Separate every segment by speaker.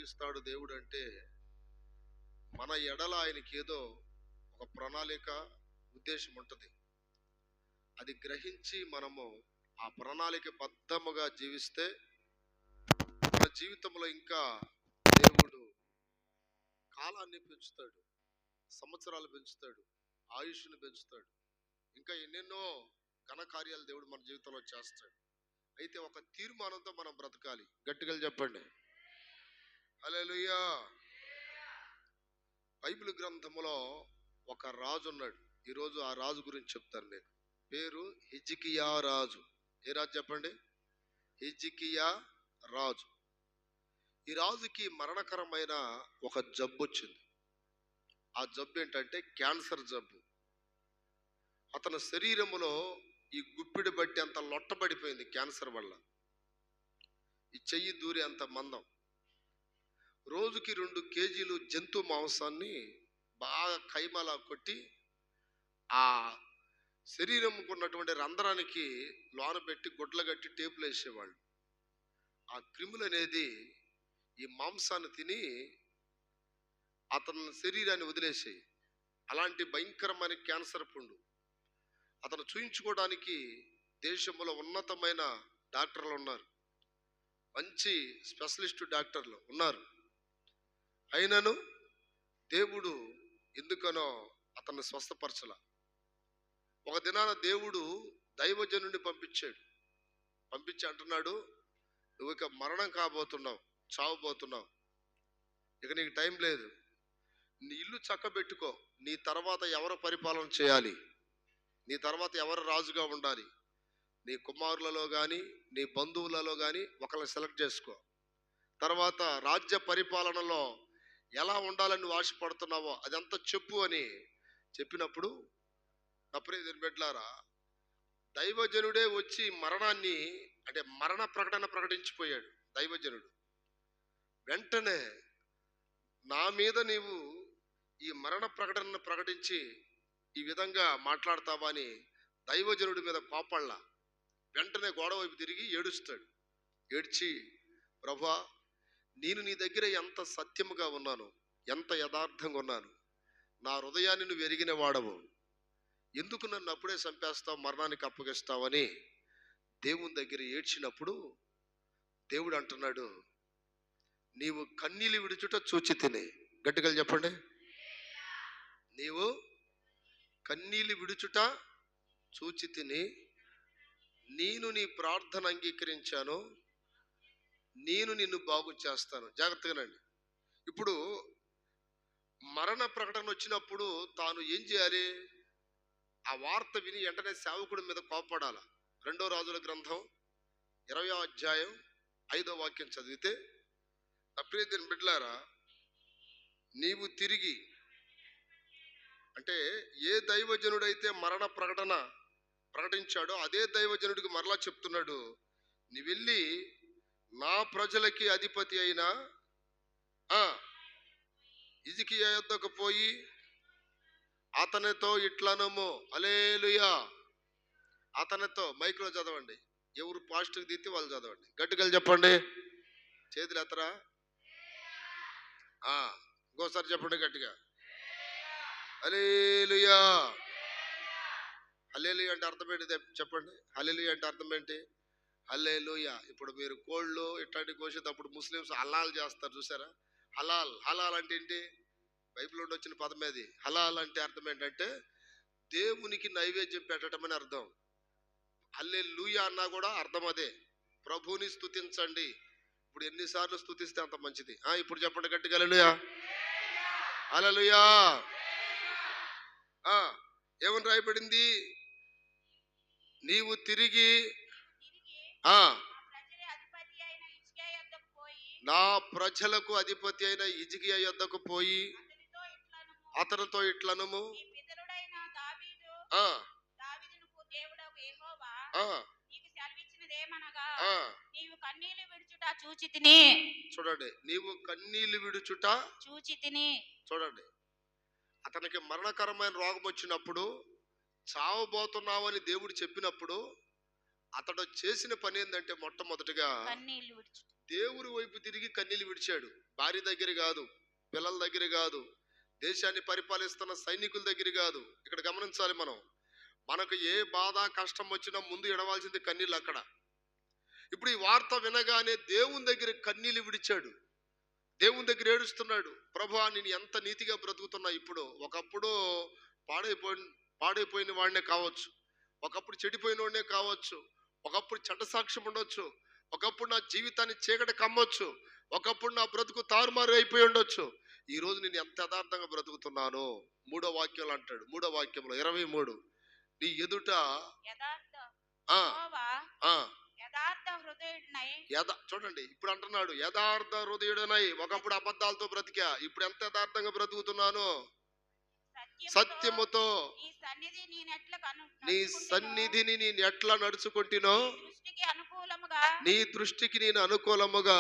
Speaker 1: కలిగిస్తాడు దేవుడు అంటే మన ఎడల ఆయనకి ఏదో ఒక ప్రణాళిక, ఉద్దేశం ఉంటుంది. అది గ్రహించి మనము ఆ ప్రణాళిక బద్ధముగా జీవిస్తే మన జీవితంలో ఇంకా దేవుడు కాలాన్ని పెంచుతాడు, సంవత్సరాలు పెంచుతాడు, ఆయుష్ను పెంచుతాడు, ఇంకా ఎన్నెన్నో ఘనకార్యాలు దేవుడు మన జీవితంలో చేస్తాడు. అయితే ఒక తీర్మానంతో మనం బ్రతకాలి. గట్టిగా చెప్పండి హల్లెలూయా. బైబిల్ గ్రంథములో ఒక రాజు ఉన్నాడు. ఈరోజు ఆ రాజు గురించి చెప్తాను నేను. పేరు హిజ్కియా రాజు. ఏ రాజు చెప్పండి? హిజ్కియా రాజు. ఈ రాజుకి మరణకరమైన ఒక జబ్బు వచ్చింది. ఆ జబ్బు ఏంటంటే క్యాన్సర్ జబ్బు. అతని శరీరములో ఈ గుప్పిడి బట్టి అంత లొట్టబడిపోయింది క్యాన్సర్ వల్ల. ఈ చెయ్యి దూరి అంత మందం. రోజుకి 2 కేజీలు జంతు మాంసాన్ని బాగా కైమలా కొట్టి ఆ శరీరంకు ఉన్నటువంటి రంధ్రానికి లోన పెట్టి గుడ్ల కట్టి టేపులు వేసేవాళ్ళు. ఆ క్రిములు అనేది ఈ మాంసాన్ని తిని అతని శరీరాన్ని వదిలేసాయి. అలాంటి భయంకరమైన క్యాన్సర్ పుండు. అతను చూయించుకోవడానికి దేశంలో ఉన్నతమైన డాక్టర్లు ఉన్నారు, మంచి స్పెషలిస్టు డాక్టర్లు ఉన్నారు. అయినను దేవుడు ఎందుకనో అతన్ని స్వస్థపరచల. ఒక దినాన దేవుడు దైవజనుడిని పంపించి అంటున్నాడు, నువ్వు ఇక మరణం కాబోతున్నావు, చావబోతున్నావు, ఇక నీకు టైం లేదు, నీ ఇల్లు చక్కబెట్టుకో, నీ తర్వాత ఎవరు పరిపాలన చేయాలి, నీ తర్వాత ఎవరు రాజుగా ఉండాలి, నీ కుమారులలో కానీ నీ బంధువులలో కానీ ఒకరిని సెలెక్ట్ చేసుకో, తర్వాత రాజ్య పరిపాలనలో ఎలా ఉండాలని నువ్వు ఆశపడుతున్నావో అదంతా చెప్పు అని చెప్పినప్పుడు, నా ప్రియ బిడ్డలారా, దైవజనుడే వచ్చి మరణాన్ని అంటే మరణ ప్రకటన ప్రకటించిపోయాడు దైవజనుడు. వెంటనే నా మీద నీవు ఈ మరణ ప్రకటనను ప్రకటించి ఈ విధంగా మాట్లాడతావా అని దైవజనుడి మీద కోపళ్ళ. వెంటనే గోడ వైపు తిరిగి ఏడుస్తాడు. ఏడ్చి, ప్రభువా, నేను నీ దగ్గర ఎంత సత్యముగా ఉన్నాను, ఎంత యథార్థంగా ఉన్నాను, నా హృదయాన్ని నువ్వు ఎరిగిన వాడవు, ఎందుకు నన్ను అప్పుడే చంపేస్తావు, మరణానికి అప్పగిస్తావని దేవుని దగ్గర ఏడ్చినప్పుడు దేవుడు అంటున్నాడు, నీవు కన్నీళ్ళు విడుచుట చూచి తిని. గట్టిగా చెప్పండి, నీవు కన్నీళ్ళు విడుచుట చూచి తిని, నేను నీ ప్రార్థన అంగీకరించాను, నేను నిన్ను బాగు చేస్తాను. జాగ్రత్తగానండి. ఇప్పుడు మరణ ప్రకటన వచ్చినప్పుడు తాను ఏం చేయాలి? ఆ వార్త విని వెంటనే సేవకుడి మీద కోపడాల. 2 రాజుల గ్రంథం 20వ అధ్యాయం 5వ వాక్యం చదివితే, అప్రియమైన బిడ్డలారా, నీవు తిరిగి అంటే ఏ దైవజనుడైతే మరణ ప్రకటన ప్రకటించాడో అదే దైవజనుడికి మరలా చెప్తున్నాడు, నీ వెళ్ళి నా ప్రజలకి అధిపతి అయిన హిజ్కియా యొద్దకు పోయి అతనితో ఇట్లనము. హల్లెలూయా. అతనితో మైక్లో చదవండి, ఎవరు పాస్ట్కి దిత్తి వాళ్ళు చదవండి. గట్టిగా చెప్పండి, చేతులు ఎత్తరా. ఇంకోసారి చెప్పండి గట్టిగా, హల్లెలూయా. హల్లెలూయా అంటే అర్థం ఏంటి చెప్పండి? హల్లెలూయా అంటే అర్థం ఏంటి? హల్లెలూయా. ఇప్పుడు మీరు కోళ్ళు ఇట్లాంటి కోసేటప్పుడు ముస్లిమ్స్ హలాల్ చేస్తారు చూసారా? హలాల్ అంటే ఏంటి? బైబిల్ నుండి వచ్చిన పదమే అది. హలాల్ అంటే అర్థం ఏంటంటే దేవునికి నైవేద్యం పెట్టడం అని అర్థం. హల్లెలూయా అన్నా కూడా అర్థం అదే, ప్రభువుని స్తుతించండి. ఇప్పుడు ఎన్నిసార్లు స్తుతిస్తే అంత మంచిది. ఇప్పుడు చెప్పండి గట్టిగా, హల్లెలూయా, హల్లెలూయా. ఏమని రాయబడింది? నీవు తిరిగి నా ప్రజలకు అధిపతి అయిన హిజ్కియా యొద్దకు పోయి అతనితో ఇట్లనము, చూడండి, నీవు కన్నీళ్లు విడుచుట చూచి తిని. చూడండి, అతనికి మరణకరమైన రోగం వచ్చినప్పుడు, చావబోతున్నావని దేవుడు చెప్పినప్పుడు అతడు చేసిన పని ఏంటంటే మొట్టమొదటిగా దేవుని వైపు తిరిగి కన్నీళ్ళు విడిచాడు. భార్య దగ్గర కాదు, పిల్లల దగ్గర కాదు, దేశాన్ని పరిపాలిస్తున్న సైనికుల దగ్గర కాదు. ఇక్కడ గమనించాలి, మనకు ఏ బాధ కష్టం వచ్చినా ముందు ఎడవాల్సింది కన్నీళ్ళు అక్కడ. ఇప్పుడు ఈ వార్త వినగానే దేవుని దగ్గర కన్నీళ్ళు విడిచాడు. దేవుని దగ్గర ఏడుస్తున్నాడు. ప్రభువా, నేను ఎంత నీతిగా బ్రతుకుతున్నా. ఇప్పుడు ఒకప్పుడు పాడైపోయిన వాడినే కావచ్చు, ఒకప్పుడు చెడిపోయిన వాడినే కావచ్చు, ఒకప్పుడు చెడ్డ సాక్ష్యం ఉండొచ్చు, ఒకప్పుడు నా జీవితాన్ని చీకటి కమ్మొచ్చు, ఒకప్పుడు నా బ్రతుకు తారుమారు అయిపోయి ఉండొచ్చు. ఈ రోజు నేను ఎంత యథార్థంగా బ్రతుకుతున్నాను. 3వ వాక్యంలో అంటాడు, 3వ వాక్యంలో 23, నీ ఎదుట చూడండి, ఇప్పుడు అంటున్నాడు యథార్థ హృదయుడనై. ఒకప్పుడు అబద్ధాలతో బ్రతికా, ఇప్పుడు ఎంత యథార్థంగా బ్రతుకుతున్నాను. సత్యముతో నీ సన్నిధిని నేను ఎట్లా నడుచుకుంటునో, నీ దృష్టికి నేను అనుకూలముగా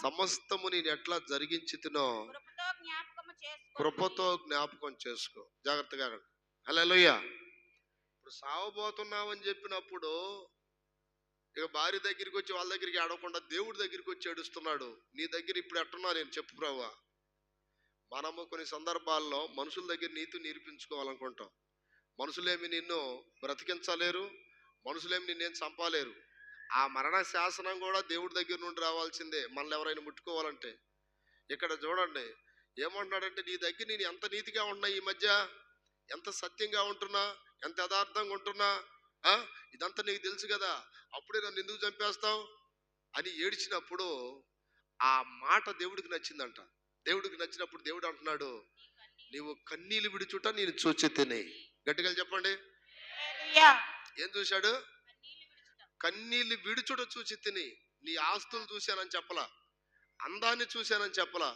Speaker 1: సమస్తము నేను ఎట్లా జరిగించుతునో కృపతో జ్ఞాపకం చేసుకో. జాగ్రత్తగా. హల్లెలూయా. ఇప్పుడు సావబోతున్నామని చెప్పినప్పుడు ఇక భార్య దగ్గరికి వచ్చి వాళ్ళ దగ్గరికి ఆడకుండా దేవుడి దగ్గరికి వచ్చి ఏడుస్తున్నాడు. నీ దగ్గర ఇప్పుడు ఎట్టున్నా నేను చెప్పు ప్రభువా. మనము కొన్ని సందర్భాల్లో మనుషుల దగ్గర నీతి నిరూపించుకోవాలనుకుంటాం. మనుషులేమి నిన్ను బ్రతికించలేరు, మనుషులేమి నిన్నేం చంపలేరు. ఆ మరణ శాసనం కూడా దేవుడి దగ్గర నుండి రావాల్సిందే మనల్ని ఎవరైనా ముట్టుకోవాలంటే. ఇక్కడ చూడండి ఏమంటున్నాడంటే, నీ దగ్గర నేను ఎంత నీతిగా ఉన్నా, ఈ మధ్య ఎంత సత్యంగా ఉంటున్నా, ఎంత యథార్థంగా ఉంటున్నా, ఇదంతా నీకు తెలుసు కదా, అప్పుడే నన్ను ఎందుకు చంపేస్తావు అని ఏడ్చినప్పుడు ఆ మాట దేవుడికి నచ్చిందంట. దేవుడికి నచ్చినప్పుడు దేవుడు అంటున్నాడు, నీవు కన్నీళ్ళు విడుచుట నేను చూచితిని. గట్టిగా చెప్పండి. ఏం చూశాడు? కన్నీళ్ళు విడుచుట చూచితిని. నీ ఆస్తులు చూశానని చెప్పలా, అందాన్ని చూశానని చెప్పలా,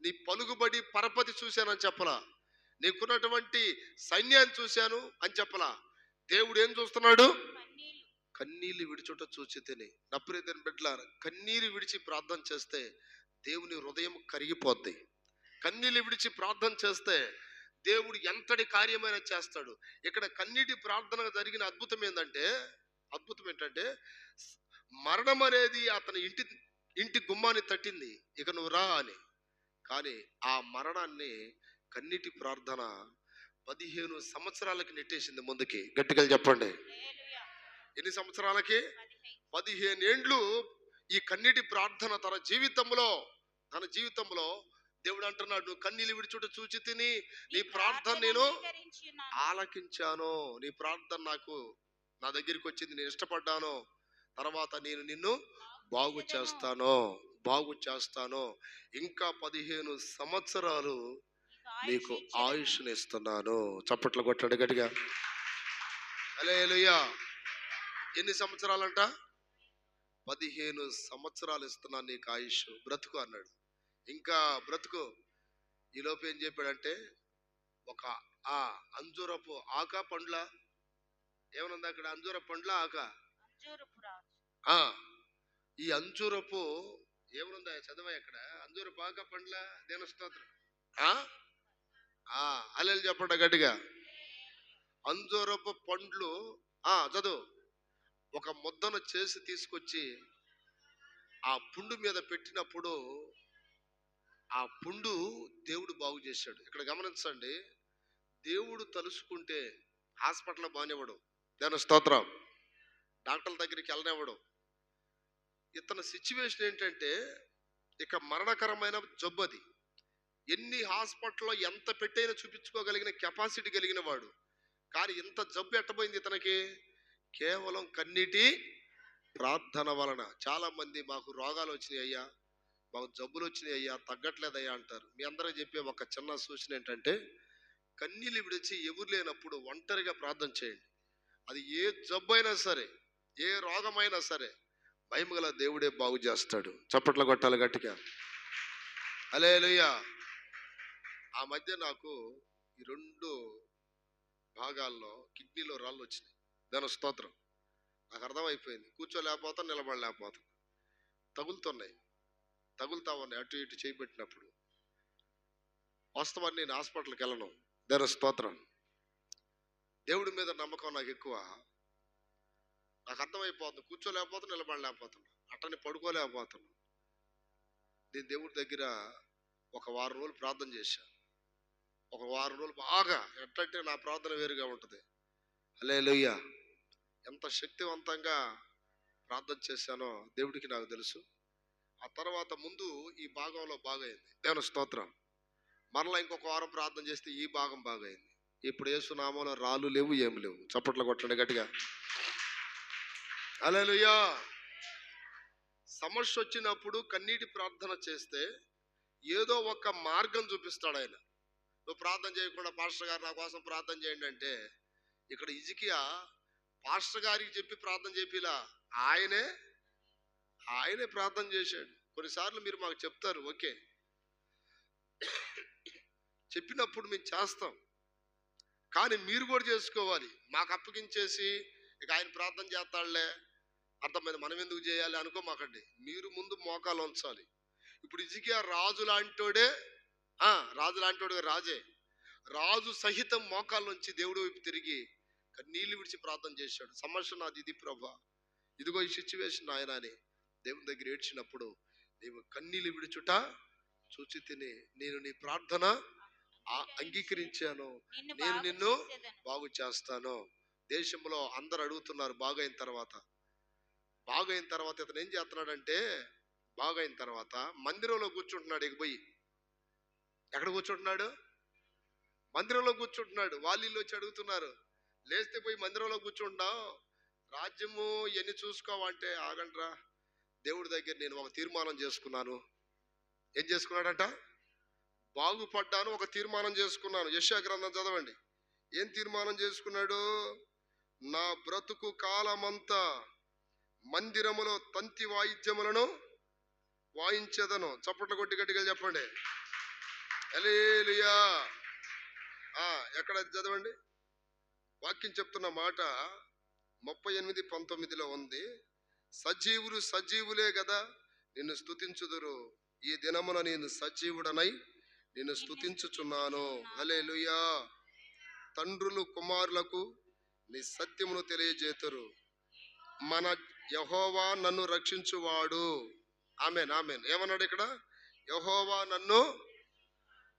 Speaker 1: నీ పలుకుబడి పరపతి చూశానని చెప్పలా, నీకున్నటువంటి సైన్యాన్ని చూశాను అని చెప్పలా. దేవుడు ఏం చూస్తున్నాడు? కన్నీళ్ళు విడుచుట చూచితిని. నా ప్రియమైన బిడ్డలారా, కన్నీరు విడిచి ప్రార్థన చేస్తే దేవుని హృదయం కరిగిపోద్ది. కన్నీళ్ళు విడిచి ప్రార్థన చేస్తే దేవుడు ఎంతటి కార్యమైనా చేస్తాడు. ఇక్కడ కన్నీటి ప్రార్థన జరిగిన అద్భుతం ఏంటంటే మరణం అనేది అతని ఇంటి గుమ్మాన్ని తట్టింది, ఇక నువ్వు రా అని. కానీ ఆ మరణాన్ని కన్నీటి ప్రార్థన 15 సంవత్సరాలకి నెట్టేసింది ముందుకి. గట్టిగా చెప్పండి. ఎన్ని సంవత్సరాలకి? 15 ఏండ్లు ఈ కన్నీటి ప్రార్థన తన జీవితంలో దేవుడు అంటున్నాడు, నువ్వు కన్నీళ్ళు విడిచుట చూచితిని, నీ ప్రార్థన నేను ఆలకించాను. నీ ప్రార్థన నా దగ్గరికి వచ్చింది, నేను ఇష్టపడ్డాను. తర్వాత నేను నిన్ను బాగు చేస్తాను. ఇంకా 15 సంవత్సరాలు నీకు ఆయుష్ని ఇస్తున్నాను. చప్పట్లు కొట్టాడు గట్టిగా. హల్లెలూయా. ఎన్ని సంవత్సరాలంట? 15 సంవత్సరాలు ఇస్తున్నాను నీకు ఆయుష్, బ్రతుకు అన్నాడు. ఇంకా బ్రతుకు. ఈలోపు ఏం చెప్పాడంటే, ఒక అంజూరపు ఆక పండ్ల, ఏమనుంది అక్కడ? అంజూర పండ్ల ఆక, ఈ అంజూరపు ఏమనుందా? చదవ ఎక్కడ? అంజూరపు ఆక పండ్ల దేని స్తోత్రం. అల్లెలు చెప్పండి గట్టిగా. అంజూరపు పండ్లు చదువు. ఒక ముద్దను చేసి తీసుకొచ్చి ఆ పుండు మీద పెట్టినప్పుడు ఆ పుండు దేవుడు బాగు చేశాడు. ఇక్కడ గమనించండి, దేవుడు తలుసుకుంటే హాస్పిటల్ బానివ్వడు, దాని స్తోత్రం. డాక్టర్ల దగ్గరికి వెళ్ళనివ్వడు. ఇతని సిచ్యువేషన్ ఏంటంటే, ఇక మరణకరమైన జబ్బు అది. ఎన్ని హాస్పిటల్లో ఎంత పెట్టైనా చూపించుకోగలిగిన కెపాసిటీ కలిగిన వాడు. కానీ ఇంత జబ్బు ఎట్టబోయింది ఇతనికి? కేవలం కన్నీటి ప్రార్థన వలన. చాలా మంది మాకు రోగాలు వచ్చినాయి అయ్యా, మాకు జబ్బులు వచ్చినాయి అయ్యా, తగ్గట్లేదయ్యా అంటారు. మీ అందరూ చెప్పే ఒక చిన్న సూచన ఏంటంటే, కన్నీళ్ళు విడిచి ఎవరు లేనప్పుడు ఒంటరిగా ప్రార్థన చేయండి. అది ఏ జబ్బు అయినా సరే, ఏ రోగమైనా సరే, భయముగల దేవుడే బాగు చేస్తాడు. చప్పట్లు కొట్టాలి గట్టిగా. హల్లెలూయా. ఆ మధ్య నాకు ఈ 2 భాగాల్లో కిడ్నీలో రాళ్ళు వచ్చినాయి. దాని స్తోత్రం. నాకు అర్థమైపోయింది, కూర్చోలేకపోతాను, నిలబడలేకపోతాను, తగులుతా ఉన్నాయి అటు ఇటు చేయబెట్టినప్పుడు. వాస్తవాన్ని నేను హాస్పిటల్కి వెళ్ళను. దాని స్తోత్రం. దేవుడి మీద నమ్మకం నాకు ఎక్కువ. నాకు అర్థమైపోతుంది, కూర్చోలేకపోతాను, నిలబడలేకపోతున్నా. అట్టని పడుకోలేకపోతున్నాను. నేను దేవుడి దగ్గర ఒక వారం రోజులు ప్రార్థన చేశాను. ఒక వారం రోజులు బాగా ఎట్టంటే నా ప్రార్థన వేరుగా ఉంటుంది. హల్లెలూయా. ఎంత శక్తివంతంగా ప్రార్థన చేశానో దేవుడికి నాకు తెలుసు. ఆ తర్వాత ముందు ఈ భాగంలో బాగైంది, దేవుని స్తోత్రం. మరలా ఇంకొక వారం ప్రార్థన చేస్తే ఈ భాగం బాగైంది. ఇప్పుడు యేసు నామములో రాళ్ళు లేవు, ఏమి లేవు. చప్పట్లు కొట్టండి గట్టిగా. హల్లెలూయా. సమస్య వచ్చినప్పుడు కన్నీటి ప్రార్థన చేస్తే ఏదో ఒక మార్గం చూపిస్తాడు ఆయన. నువ్వు ప్రార్థన చేయకుండా పాస్టర్ గారు నా కోసం ప్రార్థన చేయండి అంటే, ఇక్కడ హిజ్కియా పాస్టర్ గారికి చెప్పి ప్రార్థన చేపిలా, ఆయనే ప్రార్థన చేశాడు. కొన్నిసార్లు మీరు మాకు చెప్తారు, ఓకే, చెప్పినప్పుడు మేము చేస్తాం, కానీ మీరు కూడా చేసుకోవాలి. మాకు అప్పగించేసి ఇక ఆయన ప్రార్థన చేస్తాడులే, అర్థమైంది, మనం ఎందుకు చేయాలి అనుకోమాకండి. మీరు ముందు మోకాలు ఉంచాలి. ఇప్పుడు హిజ్కియా రాజు లాంటోడే, రాజే. రాజు సహితం మోకాళ్ళ నుంచి దేవుడి వైపు తిరిగి కన్నీళ్లు విడిచి ప్రార్థన చేశాడు. సమస్య నాది ఇది ప్రభా, ఇదిగో ఈ సిచ్యువేషన్ ఆయన అని దేవుని దగ్గర ఏడ్చినప్పుడు, నీవు కన్నీళ్లు విడుచుట చూచి తిని నేను నీ ప్రార్థన అంగీకరించాను, నేను నిన్ను బాగు చేస్తాను. దేశంలో అందరు అడుగుతున్నారు బాగైన తర్వాత ఇతను ఏం చేస్తున్నాడంటే, బాగైన తర్వాత మందిరంలో కూర్చుంటున్నాడు. ఇక పోయి ఎక్కడ కూర్చుంటున్నాడు? మందిరంలో కూర్చుంటున్నాడు. వాళ్ళు వచ్చి అడుగుతున్నారు, లేస్తే పోయి మందిరంలో కూర్చుంటాం, రాజ్యము ఎన్ని చూసుకోవంటే, ఆగండ్రా, దేవుడి దగ్గర నేను ఒక తీర్మానం చేసుకున్నాను. ఏం చేసుకున్నాడంట? బాగుపడ్డాను, ఒక తీర్మానం చేసుకున్నాను. యెషయా గ్రంథం చదవండి. ఏం తీర్మానం చేసుకున్నాడు? నా బ్రతుకు కాలమంతా మందిరములో తంతి వాయిద్యములను వాయించేదను. చప్పట్లు కొట్టి గట్టిగా చెప్పండి. హల్లెలూయా. ఎక్కడ చదవండి, వాక్యం చెప్తున్న మాట 38:19 ఉంది. సజీవులు సజీవులే కదా నిన్ను స్తుతించుదురు, ఈ దినమున నేను సజీవుడనై నిన్ను స్తుతించుచున్నాను. హల్లెలూయా. తండ్రులు కుమారులకు నీ సత్యమును తెలియజేతురు, మన యెహోవా నన్ను రక్షించువాడు. ఆమేన్, ఆమేన్. ఏమన్నాడు ఇక్కడ? యెహోవా నన్ను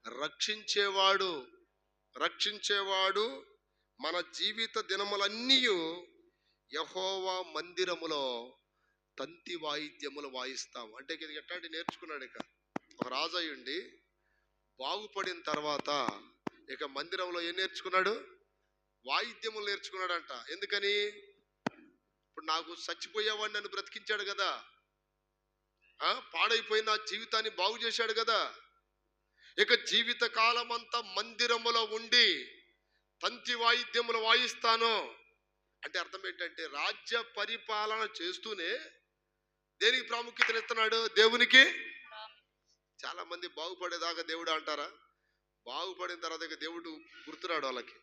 Speaker 1: రక్షించేవాడు. మన జీవిత దినములన్నీ యెహోవా మందిరములో తంతి వాయిద్యములు వాయిస్తాం. అంటే ఇది ఎట్లాంటి నేర్చుకున్నాడు. ఇక ఒక రాజు అయ్యుండి బాగుపడిన తర్వాత ఇక మందిరంలో ఏం నేర్చుకున్నాడు? వాయిద్యములు నేర్చుకున్నాడంట. ఎందుకని? ఇప్పుడు నాకు చచ్చిపోయేవాడిని నన్ను బ్రతికించాడు కదా, పాడైపోయిన నా జీవితాన్ని బాగు చేశాడు కదా. ఇక జీవిత కాలం అంతా మందిరములో ఉండి తంతి వాయిద్యములు వాయిస్తాను అంటే అర్థం ఏంటంటే, రాజ్య పరిపాలన చేస్తూనే దేనికి ప్రాముఖ్యతనిస్తున్నాడు? దేవునికి. చాలా మంది బాగుపడేదాకా దేవుడు అంటారా? బాగుపడిన తర్వాత ఇక దేవుడు గుర్తురాడు వాళ్ళకి.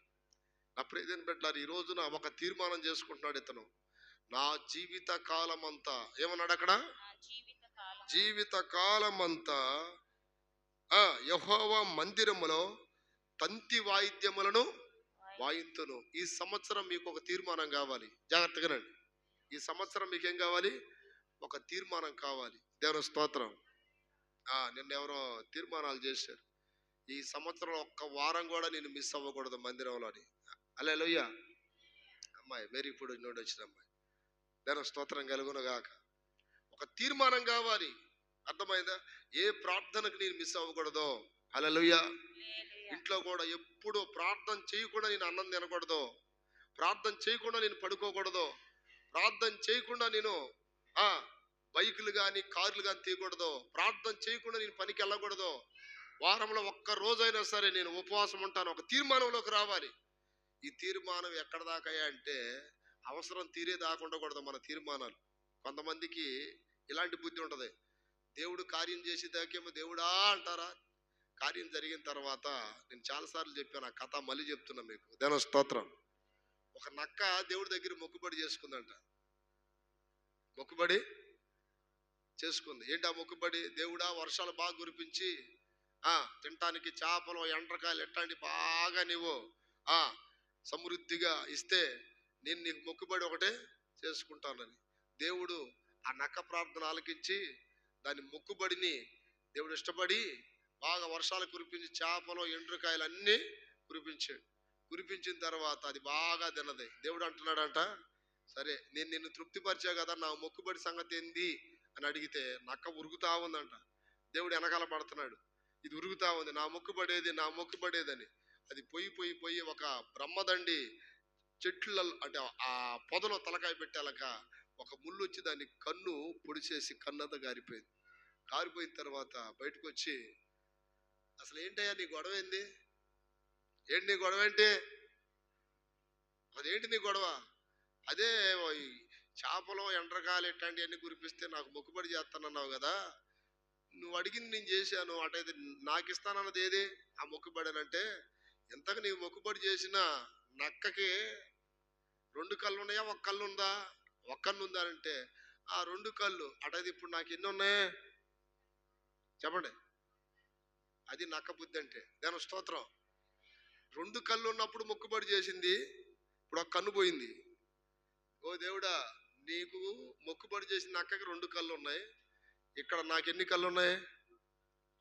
Speaker 1: నా ప్రియమైన బిడ్డలారా, ఈ రోజున ఒక తీర్మానం చేసుకుంటున్నాడు ఇతను. నా జీవిత కాలం అంతా, ఏమన్నాడు అక్కడ? జీవిత కాలం అంతా యెహోవా మందిరములో తంతి వాయిద్యములను వాయింతును. ఈ సంవత్సరం మీకు ఒక తీర్మానం కావాలి. జాగ్రత్తగా రండి. ఈ సంవత్సరం మీకేం కావాలి? ఒక తీర్మానం కావాలి. దేవుని స్తోత్రం. నిన్నెవరో తీర్మానాలు చేశారు, ఈ సంవత్సరం ఒక్క వారం కూడా నేను మిస్ అవ్వకూడదు మందిరంలో అని. హల్లెలూయా. అమ్మాయి మేరీ ఇప్పుడు నోటి వచ్చిన అమ్మాయి, దేవుని స్తోత్రం కలుగును గాక. ఒక తీర్మానం కావాలి. అర్థమైందా? ఏ ప్రార్థనకు నేను మిస్ అవ్వకూడదు. హల్లెలూయా. ఇంట్లో కూడా ఎప్పుడు ప్రార్థన చేయకుండా నేను అన్నం తినకూడదు, ప్రార్థన చేయకుండా నేను పడుకోకూడదు, ప్రార్థన చేయకుండా నేను బైకులు కానీ కార్లు కానీ తీయకూడదు, ప్రార్థన చేయకుండా నేను పనికి వెళ్ళకూడదు, వారంలో ఒక్క రోజైనా సరే నేను ఉపవాసం ఉంటాను. ఒక తీర్మానంలోకి రావాలి. ఈ తీర్మానం ఎక్కడ దాకా అంటే, అవసరం తీరేదాకా ఉండకూడదు మన తీర్మానాలు. కొంతమందికి ఇలాంటి బుద్ధి ఉంటుంది. దేవుడు కార్యం చేసేదాకేమో దేవుడా అంటారా, కార్యం జరిగిన తర్వాత, నేను చాలాసార్లు చెప్పాను ఆ కథ, మళ్ళీ చెప్తున్నా మీకు. దేవుని స్తోత్రం. ఒక నక్క దేవుడి దగ్గర మొక్కుబడి చేసుకుందంట. మొక్కుబడి చేసుకుంది. ఏంటి ఆ మొక్కుబడి? దేవుడా వర్షాలు బాగా కురిపించి తినటానికి చేపలు ఎండ్రకాయలు ఎట్లాంటి బాగా నీవు సమృద్ధిగా ఇస్తే నేను నీకు మొక్కుబడి ఒకటే చేసుకుంటానని. దేవుడు ఆ నక్క ప్రార్థన ఆలకించి దాని మొక్కుబడిని దేవుడు ఇష్టపడి బాగా వర్షాలు కురిపించి చేపలు ఎండ్రకాయలు అన్నీ కురిపించాడు. కురిపించిన తర్వాత అది బాగా తిన్నది. దేవుడు అంటున్నాడంట, సరే నేను నిన్ను తృప్తిపరిచా కదా, నా మొక్కుబడి సంగతి ఏంది అని అడిగితే నక్క ఉరుగుతా ఉందంట. దేవుడు వెనకాల పడుతున్నాడు, ఇది ఉరుగుతా ఉంది, నా మొక్కుబడేది నా మొక్కుబడేదని. అది పోయి ఒక బ్రహ్మదండి చెట్ల అంటే ఆ పొదలో తలకాయ పెట్టాలక ఒక ముళ్ళు వచ్చి దాన్ని కన్ను పొడిచేసి కన్నంతా గారిపోయింది. కారిపోయిన తర్వాత బయటకు వచ్చి, అసలు ఏంటయ్యా నీ గొడవ ఏంది, ఏంటి నీ గొడవ ఏంటి, అదేంటి నీ గొడవ, అదే చేపలు ఎండ్రకాయలు ఇట్లాంటివన్నీ కురిపిస్తే నాకు మొక్కుబడి చేస్తానన్నావు కదా, నువ్వు అడిగింది నేను చేశాను, అటైతే నాకు ఇస్తానన్నది ఏది ఆ మొక్కుబడనంటే, ఎంతకు నీవు మొక్కుబడి చేసిన నక్కకి 2 కళ్ళు ఉన్నాయా, ఒక కళ్ళు ఉందా, ఒక కన్ను ఉందా అంటే ఆ 2 కళ్ళు, అటైతే ఇప్పుడు నాకు ఎన్ని ఉన్నాయి చెప్పండి. అది నక్క బుద్ధి అంటే. దాని స్తోత్రం. 2 కళ్ళు ఉన్నప్పుడు మొక్కుబడి చేసింది, ఇప్పుడు ఒక కన్ను పోయింది. ఓ దేవుడా, నీకు మొక్కుబడి చేసిన నక్కకి 2 కళ్ళు ఉన్నాయి, ఇక్కడ నాకు ఎన్ని కళ్ళు ఉన్నాయి,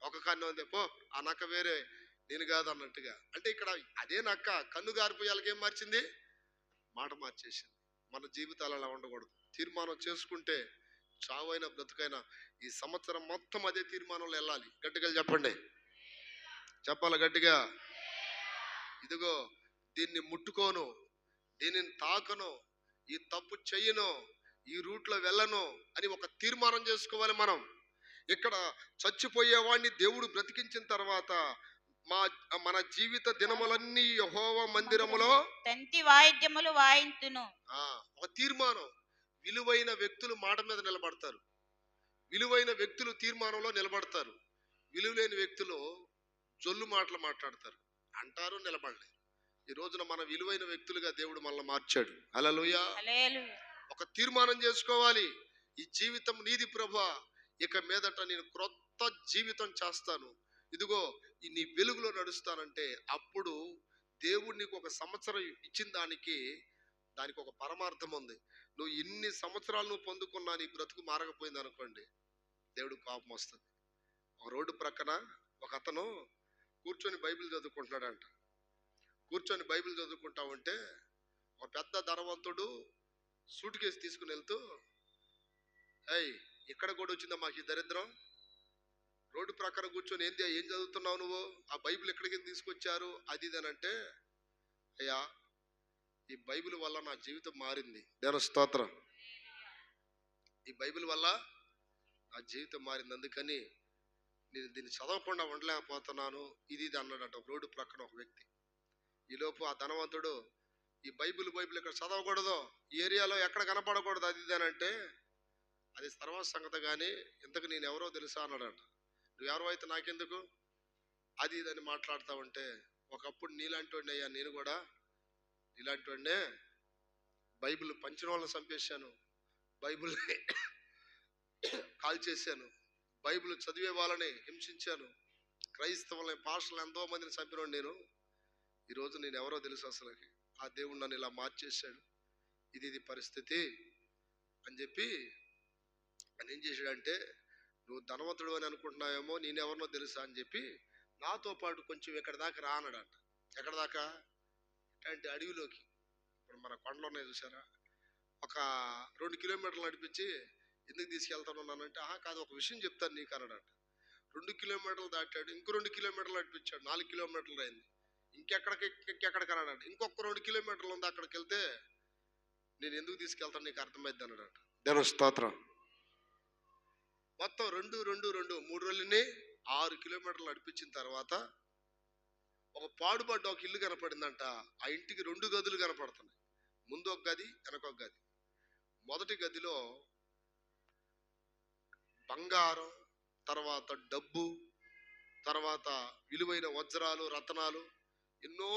Speaker 1: ఒక కన్ను ఉంది, పో ఆ నక్క వేరే నేను కాదు అన్నట్టుగా. అంటే ఇక్కడ అదే నక్క కన్ను గారిపోయాలకి ఏం మార్చింది, మాట మార్చేసింది. మన జీవితాలు అలా ఉండకూడదు. తీర్మానం చేసుకుంటే చావైన బ్రతుకైనా ఈ సంవత్సరం మొత్తం అదే తీర్మానంలో వెళ్ళాలి. గట్టిగా చెప్పండి, చెప్పాలి గట్టిగా. ఇదిగో దీన్ని ముట్టుకోను, దీనిని తాకను, ఈ తప్పు చెయ్యను, ఈ రూట్లో వెళ్ళను అని ఒక తీర్మానం చేసుకోవాలి మనం. ఇక్కడ చచ్చిపోయేవాడిని దేవుడు బ్రతికించిన తర్వాత మన జీవిత దినములన్నీ యెహోవా మందిరములో
Speaker 2: తంతి వాయిద్యములు వాయింతును.
Speaker 1: ఒక తీర్మానం. విలువైన వ్యక్తులు మాట మీద నిలబడతారు, విలువైన వ్యక్తులు తీర్మానంలో నిలబడతారు. విలువలేని వ్యక్తులు జొల్లు మాటలు మాట్లాడతారు, అంటారు, నిలబడలేరు. ఈ రోజున మన విలువైన వ్యక్తులుగా దేవుడు మనల్ని మార్చాడు. హల్లెలూయా. ఒక తీర్మానం చేసుకోవాలి, ఈ జీవితం నీది ప్రభువా, ఇక మీదట నేను క్రొత్త జీవితం చేస్తాను, ఇదిగో నీ వెలుగులో నడుస్తానంటే అప్పుడు దేవుడు నీకు ఒక సంవత్సరం ఇచ్చిన దానికి ఒక పరమార్థం ఉంది. నువ్వు ఇన్ని సంవత్సరాలు నువ్వు పొందుకున్నా నీ బ్రతుకు మారకపోయింది అనుకోండి, దేవుడు కోపం వస్తుంది. ఒక రోడ్డు ప్రక్కన ఒక అతను కూర్చొని బైబిల్ చదువుకుంటున్నాడంట. కూర్చొని బైబిల్ చదువుకుంటా ఉంటే ఒక పెద్ద ధనవంతుడు సూట్ కేసు తీసుకుని వెళ్తూ, ఇక్కడ కూడా వచ్చిందా మాకు ఈ దరిద్రం, రోడ్డు ప్రక్కన కూర్చొని ఏం చదువుతున్నావు నువ్వు, ఆ బైబిల్ ఎక్కడికి తీసుకొచ్చారు అది ఇది అని అంటే, అయ్యా ఈ బైబిల్ వల్ల నా జీవితం మారింది, దేవుని స్తోత్రం, ఈ బైబిల్ వల్ల నా జీవితం మారింది, అందుకని నేను దీన్ని చదవకుండా ఉండలేకపోతున్నాను, ఇది అన్నాడట ఒక రోడ్డు ప్రక్కన ఒక వ్యక్తి. ఈలోపు ఆ ధనవంతుడు, ఈ బైబిల్ ఇక్కడ చదవకూడదు, ఈ ఏరియాలో ఎక్కడ కనపడకూడదు అది ఇది అని అంటే, అది తర్వాత సంగతి కానీ ఇంతకు నేను ఎవరో తెలుసా అన్నాడట. నువ్వెవరో అయితే నాకెందుకు అది ఇదని మాట్లాడుతూ ఉంటే, ఒకప్పుడు నీలాంటి వాడిని అయ్యా, నేను కూడా నీలాంటి వాడినే, బైబిల్ పంచిన వాళ్ళని చంపేశాను, బైబిల్ కాల్ చేశాను, బైబిల్ చదివే వాళ్ళని హింసించాను, క్రైస్తవులని పాస్టర్లు ఎంతో మందిని చంపినోడు నేను, ఈరోజు నేను ఎవరో తెలుసు అసలుకి, ఆ దేవుడు నన్ను ఇలా మార్చేశాడు, ఇది పరిస్థితి అని చెప్పి అని ఏం చేశాడంటే, నువ్వు ధనవంతుడు అని అనుకుంటున్నావేమో, నేనెవరినో తెలుసా అని చెప్పి నాతో పాటు కొంచెం ఎక్కడి దాకా రా అన్నాడంట. ఎక్కడ దాకా అంటే అడవిలోకి. ఇప్పుడు మన కొండలు ఉన్నాయి చూసారా, ఒక 2 కిలోమీటర్లు నడిపించి ఎందుకు తీసుకెళ్తానున్నానంటే, కాదు ఒక విషయం చెప్తాను నీకు అన్నాడంట. 2 కిలోమీటర్లు దాటాడు, ఇంకో 2 కిలోమీటర్లు నడిపించాడు, 4 కిలోమీటర్లు అయింది. ఇంకెక్కడికి అన్నాడంట, ఇంకొక 2 కిలోమీటర్లు ఉంది, అక్కడికి వెళ్తే నేను ఎందుకు తీసుకెళ్తాను నీకు అర్థమైద్ది అన్నాడంట. దేవుని స్తోత్రం. మొత్తం 2 3 రోజులని 6 కిలోమీటర్లు నడిపించిన తర్వాత ఒక పాడుపడ్డ ఒక ఇల్లు కనపడిందంట. ఆ ఇంటికి 2 గదులు కనపడుతున్నాయి, ముందు ఒక గది, వెనక ఒక గది. మొదటి గదిలో బంగారం, తర్వాత డబ్బు, తర్వాత విలువైన వజ్రాలు, రత్నాలు ఎన్నో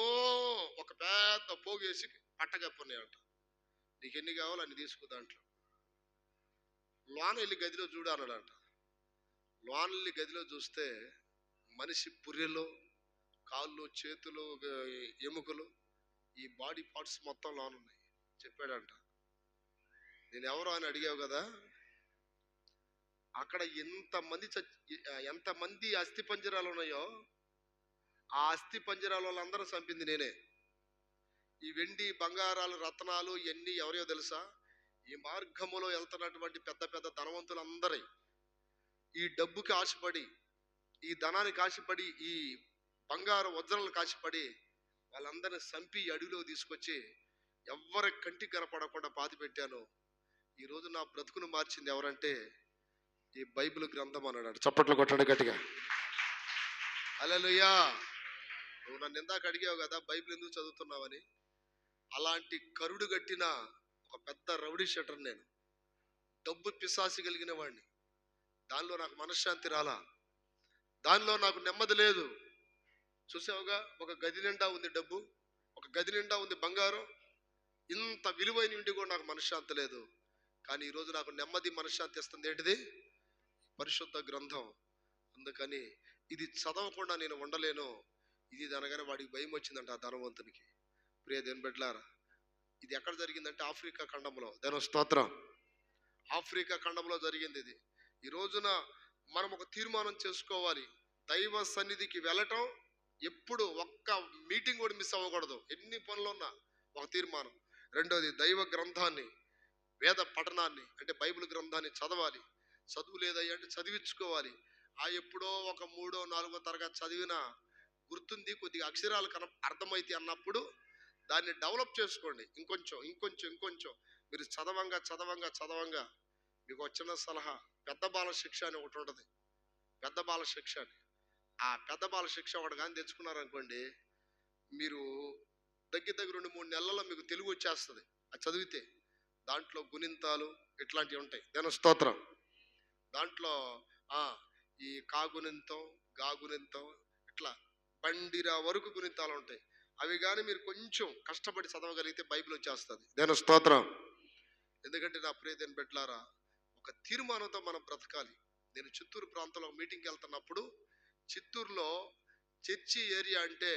Speaker 1: ఒక పెద్ద పోగేసి పట్టగప్పున్నాయంట. నీకు ఎన్ని కావాలో అన్ని తీసుకో, దాంట్లో లోన వెళ్ళి గదిలో చూడు అన్నాడంట. లోన వెళ్ళి గదిలో చూస్తే మనిషి పుర్రెలు, కాళ్ళు, చేతులు, ఎముకలు, ఈ బాడీ పార్ట్స్ మొత్తం లోనున్నాయి. చెప్పాడంట, నేను ఎవరో అని అడిగావు కదా, అక్కడ ఎంతమంది అస్థి పంజరాలు ఉన్నాయో ఆ అస్థి పంజరాల వాళ్ళందరూ చంపింది నేనే. ఈ వెండి బంగారాలు రత్నాలు ఇవన్నీ ఎవరియో తెలుసా? ఈ మార్గములో వెళ్తున్నటువంటి పెద్ద పెద్ద ధనవంతులందరూ ఈ డబ్బుకి ఆశపడి, ఈ ధనానికి ఆశపడి, ఈ బంగారు వజ్రాలకు ఆశపడి వాళ్ళందరిని చంపి అడవిలో తీసుకొచ్చి ఎవరి కంటికి కనపడకుండా పాతి పెట్టాను. ఈరోజు నా బ్రతుకును మార్చింది ఎవరంటే ఈ బైబిల్ గ్రంథం అన్నాడు. చప్పట్లు కొట్టండి గట్టిగా. హల్లెలూయా. నువ్వు నన్ను ఇందాక అడిగావు కదా బైబిల్ ఎందుకు చదువుతున్నావని. అలాంటి కరుడు గట్టిన ఒక పెద్ద రౌడీ షటర్ నేను. డబ్బు పిశాసి కలిగిన వాడిని. దానిలో నాకు మనశ్శాంతి రాలా, దానిలో నాకు నెమ్మది లేదు. చూసావుగా, ఒక గది నిండా ఉంది డబ్బు, ఒక గది నిండా ఉంది బంగారం, ఇంత విలువైన ఇంటి కూడా నాకు మనశ్శాంతి లేదు. కానీ ఈరోజు నాకు నెమ్మది మనశ్శాంతి ఇస్తుంది ఏంటిది? పరిశుద్ధ గ్రంథం. అందుకని ఇది చదవకుండా నేను ఉండలేను. ఇది అనగానే వాడికి భయం వచ్చిందంట ఆ ధనవంతునికి. ప్రియ దేవుని బిడ్డలారా, ఇది ఎక్కడ జరిగిందంటే ఆఫ్రికా ఖండంలో. దాని స్తోత్రం. ఆఫ్రికా ఖండంలో జరిగింది ఇది. ఈ రోజున మనం ఒక తీర్మానం చేసుకోవాలి. దైవ సన్నిధికి వెళ్ళటం ఎప్పుడు ఒక్క మీటింగ్ కూడా మిస్ అవ్వకూడదు. ఎన్ని పనులు ఉన్నా ఒక తీర్మానం. రెండోది, దైవ గ్రంథాన్ని, వేద పఠనాన్ని అంటే బైబిల్ గ్రంథాన్ని చదవాలి. చదువు లేదయ్యా అంటే చదివించుకోవాలి. ఆ ఎప్పుడో ఒక 3వ 4వ తరగతి చదివిన గుర్తుంది, కొద్దిగా అక్షరాలు అర్థమైతే అన్నప్పుడు దాన్ని డెవలప్ చేసుకోండి. ఇంకొంచెం మీరు చదవంగా మీకు వచ్చిన సలహా పెద్ద బాల శిక్ష అని ఒకటి ఉంటుంది. పెద్ద బాల శిక్ష అని, ఆ పెద్ద బాల శిక్ష ఒకటి కానీ తెచ్చుకున్నారనుకోండి, మీరు దగ్గర 2-3 నెలల్లో మీకు తెలుగు వచ్చేస్తుంది. అది చదివితే దాంట్లో గుణింతాలు ఇట్లాంటివి ఉంటాయి. దాని స్తోత్రం. దాంట్లో ఈ కాగుణింతం, గాగుణింతం, ఇట్లా బండిరా వరకు గుణింతాలు ఉంటాయి. అవి కానీ మీరు కొంచెం కష్టపడి చదవగలిగితే బైబిల్ వచ్చేస్తుంది. దాని స్తోత్రం. ఎందుకంటే నా ప్రియ దేవుని బిడ్డలారా, ఒక తీర్మానంతో మనం బ్రతకాలి. నేను చిత్తూరు ప్రాంతంలో మీటింగ్కి వెళ్తున్నప్పుడు, చిత్తూరులో చర్చి ఏరియా అంటే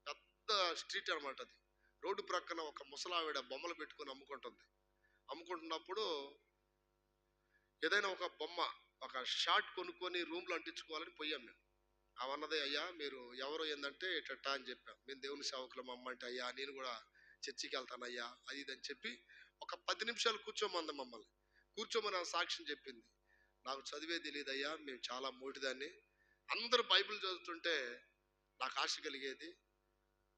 Speaker 1: పెద్ద స్ట్రీట్ అనమాట. అది రోడ్డు ప్రక్కన ఒక ముసలావిడ బొమ్మలు పెట్టుకుని అమ్ముకుంటున్నప్పుడు ఏదైనా ఒక బొమ్మ, ఒక షార్ట్ కొనుక్కొని రూమ్లో అంటించుకోవాలని పోయాం మేము. అవన్నదే, అయ్యా మీరు ఎవరో ఏంటంటే ఇట్ట అని చెప్పాం. మేము దేవుని సేవకులం అమ్మ అంటే, అయ్యా నేను కూడా చర్చికి వెళ్తానయ్యా అది ఇది అని చెప్పి ఒక 10 నిమిషాలు కూర్చోమంది. మమ్మల్ని కూర్చోమని సాక్ష్యం చెప్పింది. నాకు చదివే తెలియదు అయ్యా, మేము చాలా మోటిదాన్ని. అందరూ బైబిల్ చదువుతుంటే నాకు ఆశ కలిగేది.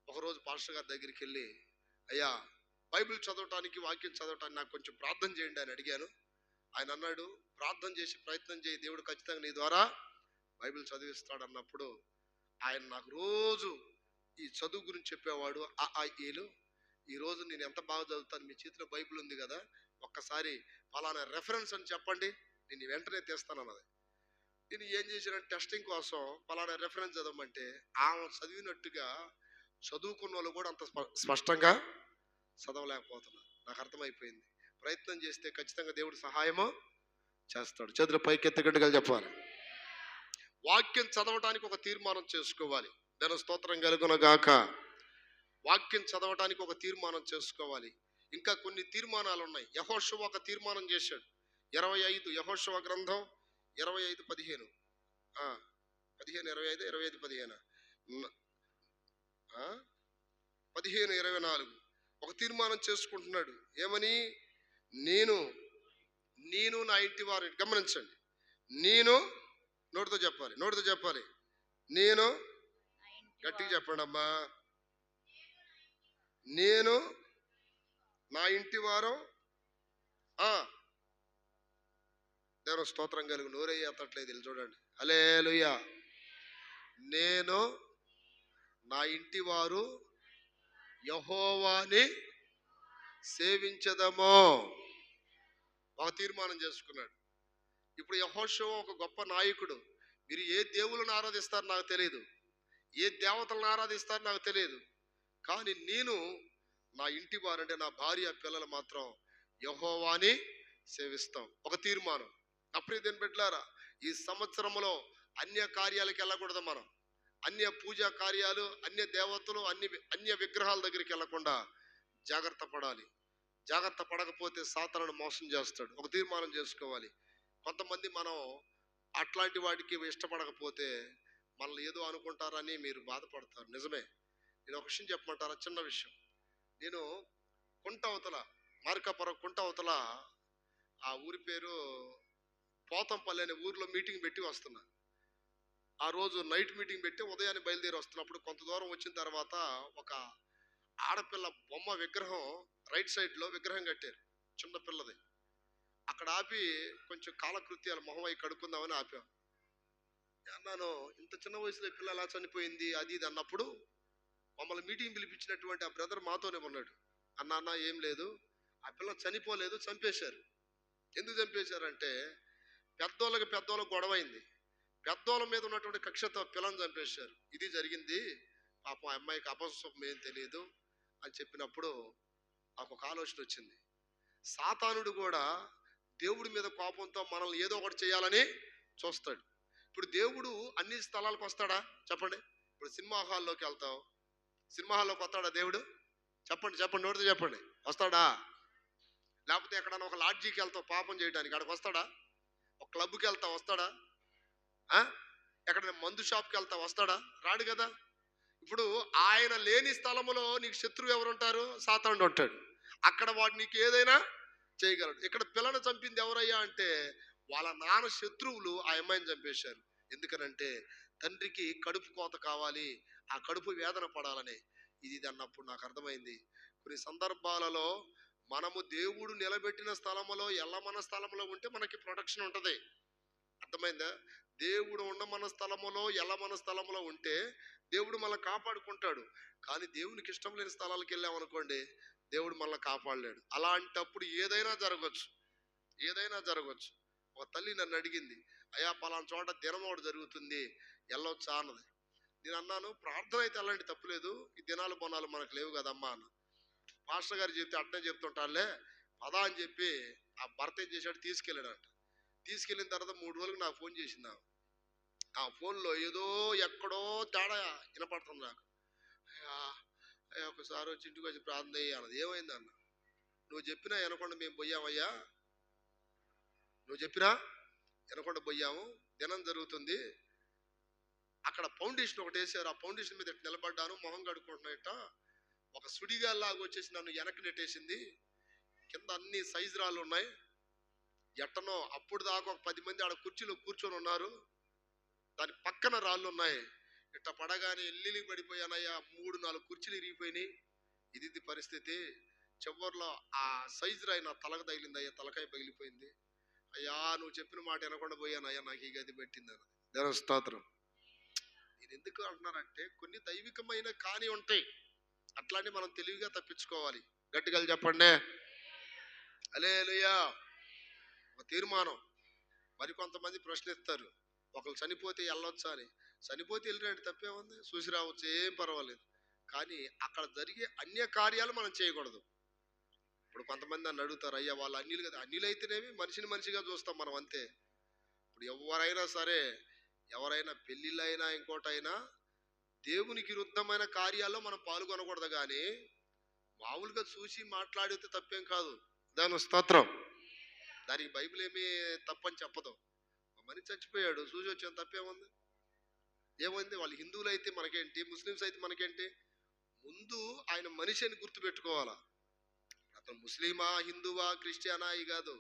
Speaker 1: ఒకరోజు పాస్టర్ గారి దగ్గరికి వెళ్ళి, అయ్యా బైబిల్ చదవటానికి, వాక్యం చదవటానికి నాకు కొంచెం ప్రార్థన చేయండి అని అడిగాను. ఆయన అన్నాడు, ప్రార్థన చేసి ప్రయత్నం చేయి, దేవుడు ఖచ్చితంగా నీ ద్వారా బైబిల్ చదివిస్తాడు అన్నప్పుడు ఆయన నాకు రోజు ఈ చదువు గురించి చెప్పేవాడు. ఏలు ఈరోజు నేను ఎంత బాగా చదువుతాను, మీ చేతిలో బైబిల్ ఉంది కదా, ఒక్కసారి ఫలానా రెఫరెన్స్ అని చెప్పండి, నేను వెంటనే తీస్తాను అన్నది. నేను ఏం చేశానంటే టెస్టింగ్ కోసం ఫలానా రెఫరెన్స్ చదవమంటే ఆమె చదివినట్టుగా చదువుకున్న వాళ్ళు కూడా అంత స్పష్టంగా చదవలేకపోతున్నారు. నాకు అర్థమైపోయింది. ప్రయత్నం చేస్తే ఖచ్చితంగా దేవుడు సహాయము చేస్తాడు. చేతులు పైకెత్తుకుంటూ చెప్పాలి. వాక్యం చదవటానికి ఒక తీర్మానం చేసుకోవాలి. దాని స్తోత్రం కలుగునగాక. వాక్యం చదవటానికి ఒక తీర్మానం చేసుకోవాలి. ఇంకా కొన్ని తీర్మానాలు ఉన్నాయి. యెహోషువ ఒక తీర్మానం చేశాడు. 25 యెహోషువ గ్రంథం 25:15 15:25 25:15 15:24 ఒక తీర్మానం చేసుకుంటున్నాడు. ఏమని? నేను నా ఇంటి వారిని, గమనించండి, నేను నోటితో చెప్పాలి. నేను, గట్టిగా చెప్పండి అమ్మా, నేను నా ఇంటి వారు. దేవుని స్తోత్రం కలుగు. నోరయ్య అత్తట్లేదు వీళ్ళు చూడండి. హల్లెలూయా. నేను నా ఇంటి వారు యెహోవాని సేవించదము. ఒక తీర్మానం చేసుకున్నాడు. ఇప్పుడు యెహోషువ ఒక గొప్ప నాయకుడు. మీరు ఏ దేవుళ్ళను ఆరాధిస్తారో నాకు తెలియదు, ఏ దేవతలను ఆరాధిస్తారో నాకు తెలియదు, కానీ నేను నా ఇంటి వారంటే నా భార్య పిల్లలు మాత్రం యెహోవాని సేవిస్తాం. ఒక తీర్మానం. అప్పుడు దీని బిడ్డలారా, ఈ సంవత్సరంలో అన్య కార్యాలకు వెళ్ళకూడదు. మనం అన్య పూజా కార్యాలు, అన్య దేవతలు, అన్య విగ్రహాల దగ్గరికి వెళ్ళకుండా జాగ్రత్త పడాలి. జాగ్రత్త పడకపోతే సాతానుడు మోసం చేస్తాడు. ఒక తీర్మానం చేసుకోవాలి. కొంతమంది మనం అట్లాంటి వాటికి ఇష్టపడకపోతే మనల్ని ఏదో అనుకుంటారని మీరు బాధపడతారు. నిజమే. నేను ఒక విషయం చెప్పమంటారా? చిన్న విషయం. నేను కుంట అవతల, మార్కాపురం కుంట అవతల, ఆ ఊరి పేరు పోతంపల్లి అనే ఊరిలో మీటింగ్ పెట్టి వస్తున్నా. ఆ రోజు నైట్ మీటింగ్ పెట్టి ఉదయాన్నే బయలుదేరి వస్తున్నప్పుడు కొంత దూరం వచ్చిన తర్వాత ఒక ఆడపిల్ల బొమ్మ విగ్రహం రైట్ సైడ్లో విగ్రహం కట్టారు, చిన్న పిల్లది. అక్కడ ఆపి కొంచెం కాలకృత్యాలు మొహం అయి కడుక్కుందామని ఆపాం. అన్నాను, ఇంత చిన్న వయసులో పిల్ల ఎలా చనిపోయింది అది ఇది అన్నప్పుడు మమ్మల్ని మీటింగ్ పిలిపించినటువంటి ఆ బ్రదర్ మాతోనే ఉన్నాడు. అన్న ఏం లేదు, ఆ పిల్ల చనిపోలేదు, చంపేశారు. ఎందుకు చంపేశారంటే పెద్దోళ్ళకి గొడవైంది. పెద్దోళ్ళ మీద ఉన్నటువంటి కక్షతో పిల్లని చంపేశారు. ఇది జరిగింది, పాపం ఆ అమ్మాయికి అపశుభం ఏం తెలియదు అని చెప్పినప్పుడు నాకు ఒక ఆలోచన వచ్చింది. సాతానుడు కూడా దేవుడి మీద కోపంతో మనల్ని ఏదో ఒకటి చేయాలని చూస్తాడు. ఇప్పుడు దేవుడు అన్ని స్థలాలకు వస్తాడా చెప్పండి? ఇప్పుడు సినిమా హాల్లోకి వెళ్తావు, సినిమా హాల్లోకి వస్తాడా దేవుడు? చెప్పండి చెప్పండి, నోటితో చెప్పండి. వస్తాడా? లేకపోతే ఎక్కడన్నా ఒక లాడ్జీకి వెళ్తావు పాపం చేయడానికి, అక్కడికి వస్తాడా? ఒక క్లబ్కి వెళ్తావు వస్తాడా? ఎక్కడైనా మందు షాప్కి వెళ్తావు వస్తాడా? రాడు కదా. ఇప్పుడు ఆయన లేని స్థలములో నీకు శత్రువు ఎవరు ఉంటారు? సాతానుడు ఉంటాడు. అక్కడ వాడు నీకు ఏదైనా చేయగలడు. ఇక్కడ పిల్లను చంపింది ఎవరయ్యా అంటే వాళ్ళ నాన్న శత్రువులు ఆ అమ్మాయిని చంపేశారు. ఎందుకనంటే తండ్రికి కడుపు కోత కావాలి, ఆ కడుపు వేదన పడాలని. ఇది అన్నప్పుడు నాకు అర్థమైంది, కొన్ని సందర్భాలలో మనము దేవుడు నిలబెట్టిన స్థలములో ఎల్లమన స్థలంలో ఉంటే మనకి ప్రొటెక్షన్ ఉంటుంది. అర్థమైందా? దేవుడు ఉన్న మన స్థలములో ఎల్లమన స్థలంలో ఉంటే దేవుడు మనల్ని కాపాడుకుంటాడు. కానీ దేవునికి ఇష్టం లేని స్థలాలకు వెళ్ళామనుకోండి, దేవుడు మనల్ని కాపాడలేడు. అలాంటప్పుడు ఏదైనా జరగవచ్చు. ఒక తల్లి నన్ను అడిగింది, అయ్యా పలానా చోట దినం ఒకటి జరుగుతుంది, వెళ్ళొచ్చా అన్నది. నేను అన్నాను, ప్రార్థన అయితే అలాంటి తప్పులేదు, ఈ దినాలు బొనాలు మనకు లేవు కదమ్మా అన్న. పాస్టర్ గారు చెప్తే అట్నే చెప్తుంటానులే పదా అని చెప్పి ఆ భర్త ఏం చేశాడు, తీసుకెళ్ళాడంట. తీసుకెళ్ళిన తర్వాత 3 రోజులకు నాకు ఫోన్ చేసింది. ఆ ఫోన్లో ఏదో ఎక్కడో తేడా వినపడుతుంది నాకు. ఒకసారి వచ్చి ఇంటికి వచ్చి ప్రార్థన చేయాలన్నది. ఏమైంది అన్న? నువ్వు చెప్పినా వినకుండా మేము పోయామయ్యా, నువ్వు చెప్పినా వినకుండా పోయాము, దినం జరుగుతుంది, అక్కడ ఫౌండేషన్ ఒకటి వేసారు, ఆ ఫౌండేషన్ మీద నిలబడ్డాను, మొహం కడుక్కుంటున్నట్ట ఒక సుడిగాల్లాగా వచ్చేసి నన్ను వెనక్కి నెట్టేసింది, కింద అన్ని సైజు రాళ్ళు ఉన్నాయి, ఎట్టనో అప్పుడు దాకా ఒక 10 మంది ఆడ కుర్చీలో కూర్చొని ఉన్నారు, దాని పక్కన రాళ్ళు ఉన్నాయి, ఇట్ట పడగానే ఎల్లిలి పడిపోయానయ్యా, 3-4 కుర్చీలు ఇరిగిపోయినాయి. ఇది పరిస్థితి. చివరిలో ఆ సైజు రాయి నా తలకు తగిలిందయ్యా, తలకాయ పగిలిపోయింది. అయ్యా నువ్వు చెప్పిన మాట వినకుండా పోయానయ్యా, నాకు ఈ గది పెట్టింది అన్నది. దేవ స్తోత్రం. నేను ఎందుకు అంటున్నానంటే కొన్ని దైవికమైన కాని ఉంటాయి, అట్లాంటి మనం తెలివిగా తప్పించుకోవాలి. గట్టిగా చెప్పండి హల్లెలూయా. ఒక తీర్మానం. మరి కొంతమంది ప్రశ్నిస్తారు, ఒకరు చనిపోతే వెళ్ళొచ్చా అని. చనిపోతే వెళ్ళినట్టు తప్పే ఉంది, చూసి రావచ్చు, ఏం పర్వాలేదు. కానీ అక్కడ జరిగే అన్య కార్యాలు మనం చేయకూడదు. ఇప్పుడు కొంతమంది నన్ను అడుగుతారు, అయ్యా వాళ్ళు అన్యులు కదా. అన్యులు అయితేనేమి మనిషిని మనిషిగా చూస్తాం మనం అంతే. ఇప్పుడు ఎవరైనా సరే, ఎవరైనా పెళ్ళిళ్ళైనా ఇంకోటైనా దేవునికి విరుద్ధమైన కార్యాల్లో మనం పాల్గొనకూడదు. కానీ మామూలుగా చూసి మాట్లాడితే తప్పేం కాదు. దాని స్తోత్రం. దానికి బైబిల్ ఏమీ తప్పని చెప్పదు. మనిషి చచ్చిపోయాడు, చూసి వచ్చాను, తప్పేముంది? ఏమైంది? వాళ్ళు హిందువులు అయితే మనకేంటి, ముస్లిమ్స్ అయితే మనకేంటి? ముందు ఆయన మనిషి అని గుర్తుపెట్టుకోవాలా. అతను ముస్లిమా, హిందువా, క్రిస్టియనా ఈ కాదు,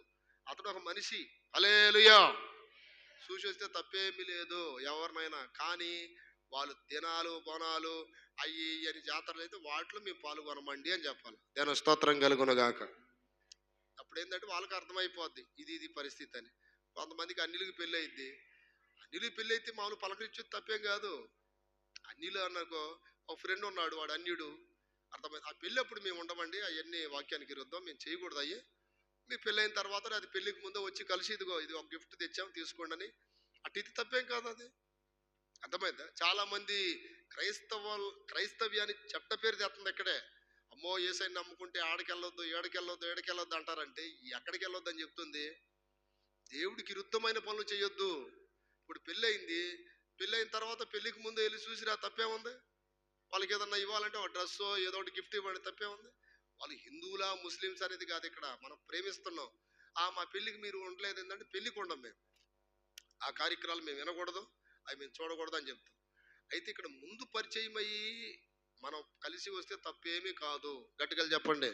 Speaker 1: అతను ఒక మనిషి. హల్లెలూయా. చూసి వస్తే తప్పేమీ లేదు ఎవరినైనా. కానీ వాళ్ళు దినాలు బోనాలు అయ్యి అని జాతరలు అయితే వాటిలో మేము పాల్గొనమండి అని చెప్పాలి. దేని స్తోత్రం కలుగునగాక. అప్పుడు ఏంటంటే వాళ్ళకి అర్థమైపోద్ది ఇది పరిస్థితి అని. కొంతమందికి అన్నిలకి పెళ్ళి అయింది, అన్నిలకి పెళ్ళి అయితే మామూలు పలకరించేది తప్పేం కాదు. అన్నిలు అన్నకో ఒక ఫ్రెండ్ ఉన్నాడు, వాడు అన్యుడు, అర్థమైంది. ఆ పెళ్ళి అప్పుడు మేము ఉండమండి, అవన్నీ వాక్యానికి విరుద్ధం, మేము చేయకూడదు. అయ్యి మీ పెళ్ళైన తర్వాత అది పెళ్ళికి ముందు వచ్చి కలిసి ఇది ఒక గిఫ్ట్ తెచ్చాము తీసుకోండి అని, అటు ఇది తప్పేం కాదు. అది అర్థమైందా? చాలా మంది క్రైస్తవ్యాన్ని చెడ్డ పేరు తెస్తుంది ఇక్కడే. అమ్మో యేసయ్యని నమ్ముకుంటే ఆడకెళ్ళొద్దు, ఏడకెళ్ళొద్దు అంటారంటే ఎక్కడికి వెళ్ళొద్దు అని చెప్తుంది. దేవుడికి విరుద్ధమైన పనులు చేయొద్దు. ఇప్పుడు పెళ్ళయింది, పెళ్ళైన తర్వాత పెళ్ళికి ముందు వెళ్ళి చూసిరా, తప్పేముంది? వాళ్ళకి ఏదన్నా ఇవ్వాలంటే ఒక డ్రెస్సో ఏదో ఒకటి గిఫ్ట్ ఇవ్వండి, తప్పేముంది? వాళ్ళు హిందువులా ముస్లిమ్స్ అనేది కాదు, ఇక్కడ మనం ప్రేమిస్తున్నాం. మా పెళ్ళికి మీరు ఉండలేదు ఏంటంటే పెళ్ళికి ఉండం మేము, ఆ కార్యక్రమాలు మేము వినకూడదు, అవి మేము చూడకూడదు అని చెప్తాం. అయితే ఇక్కడ ముందు పరిచయం అయ్యి మనం కలిసి వస్తే తప్పేమీ కాదు. గట్టిగా చెప్పండి.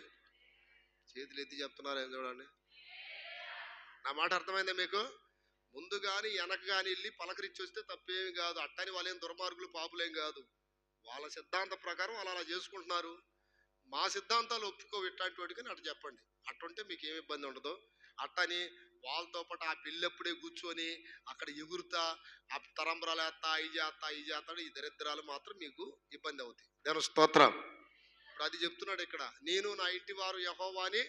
Speaker 1: చేతులు ఎత్తి చెప్తున్నారు ఏం చూడండి. నా మాట అర్థమైందా మీకు? ముందు కానీ వెనక కానీ వెళ్ళి పలకరించి వస్తే తప్పేమి కాదు. అట్టని వాళ్ళేం దుర్మార్గులు పాపులేం కాదు. వాళ్ళ సిద్ధాంత ప్రకారం వాళ్ళు అలా చేసుకుంటున్నారు. మా సిద్ధాంతాలు ఒప్పుకోవు ఇట్లాంటి వాటికి అని అట్లా చెప్పండి. అట్టుంటే మీకు ఏమి ఇబ్బంది ఉండదు. అట్టని వాళ్ళతో పాటు ఆ పెళ్ళప్పుడే కూర్చొని అక్కడ ఎగురుతా ఆ తరంబరాలు వేస్తా ఈ చేస్తాడు, ఈ దరిద్రాలు మాత్రం మీకు ఇబ్బంది అవుతాయి. దేవుని స్తోత్రం. ఇప్పుడు అది చెప్తున్నాడు ఇక్కడ, నేను నా ఇంటి వారు యెహోవాని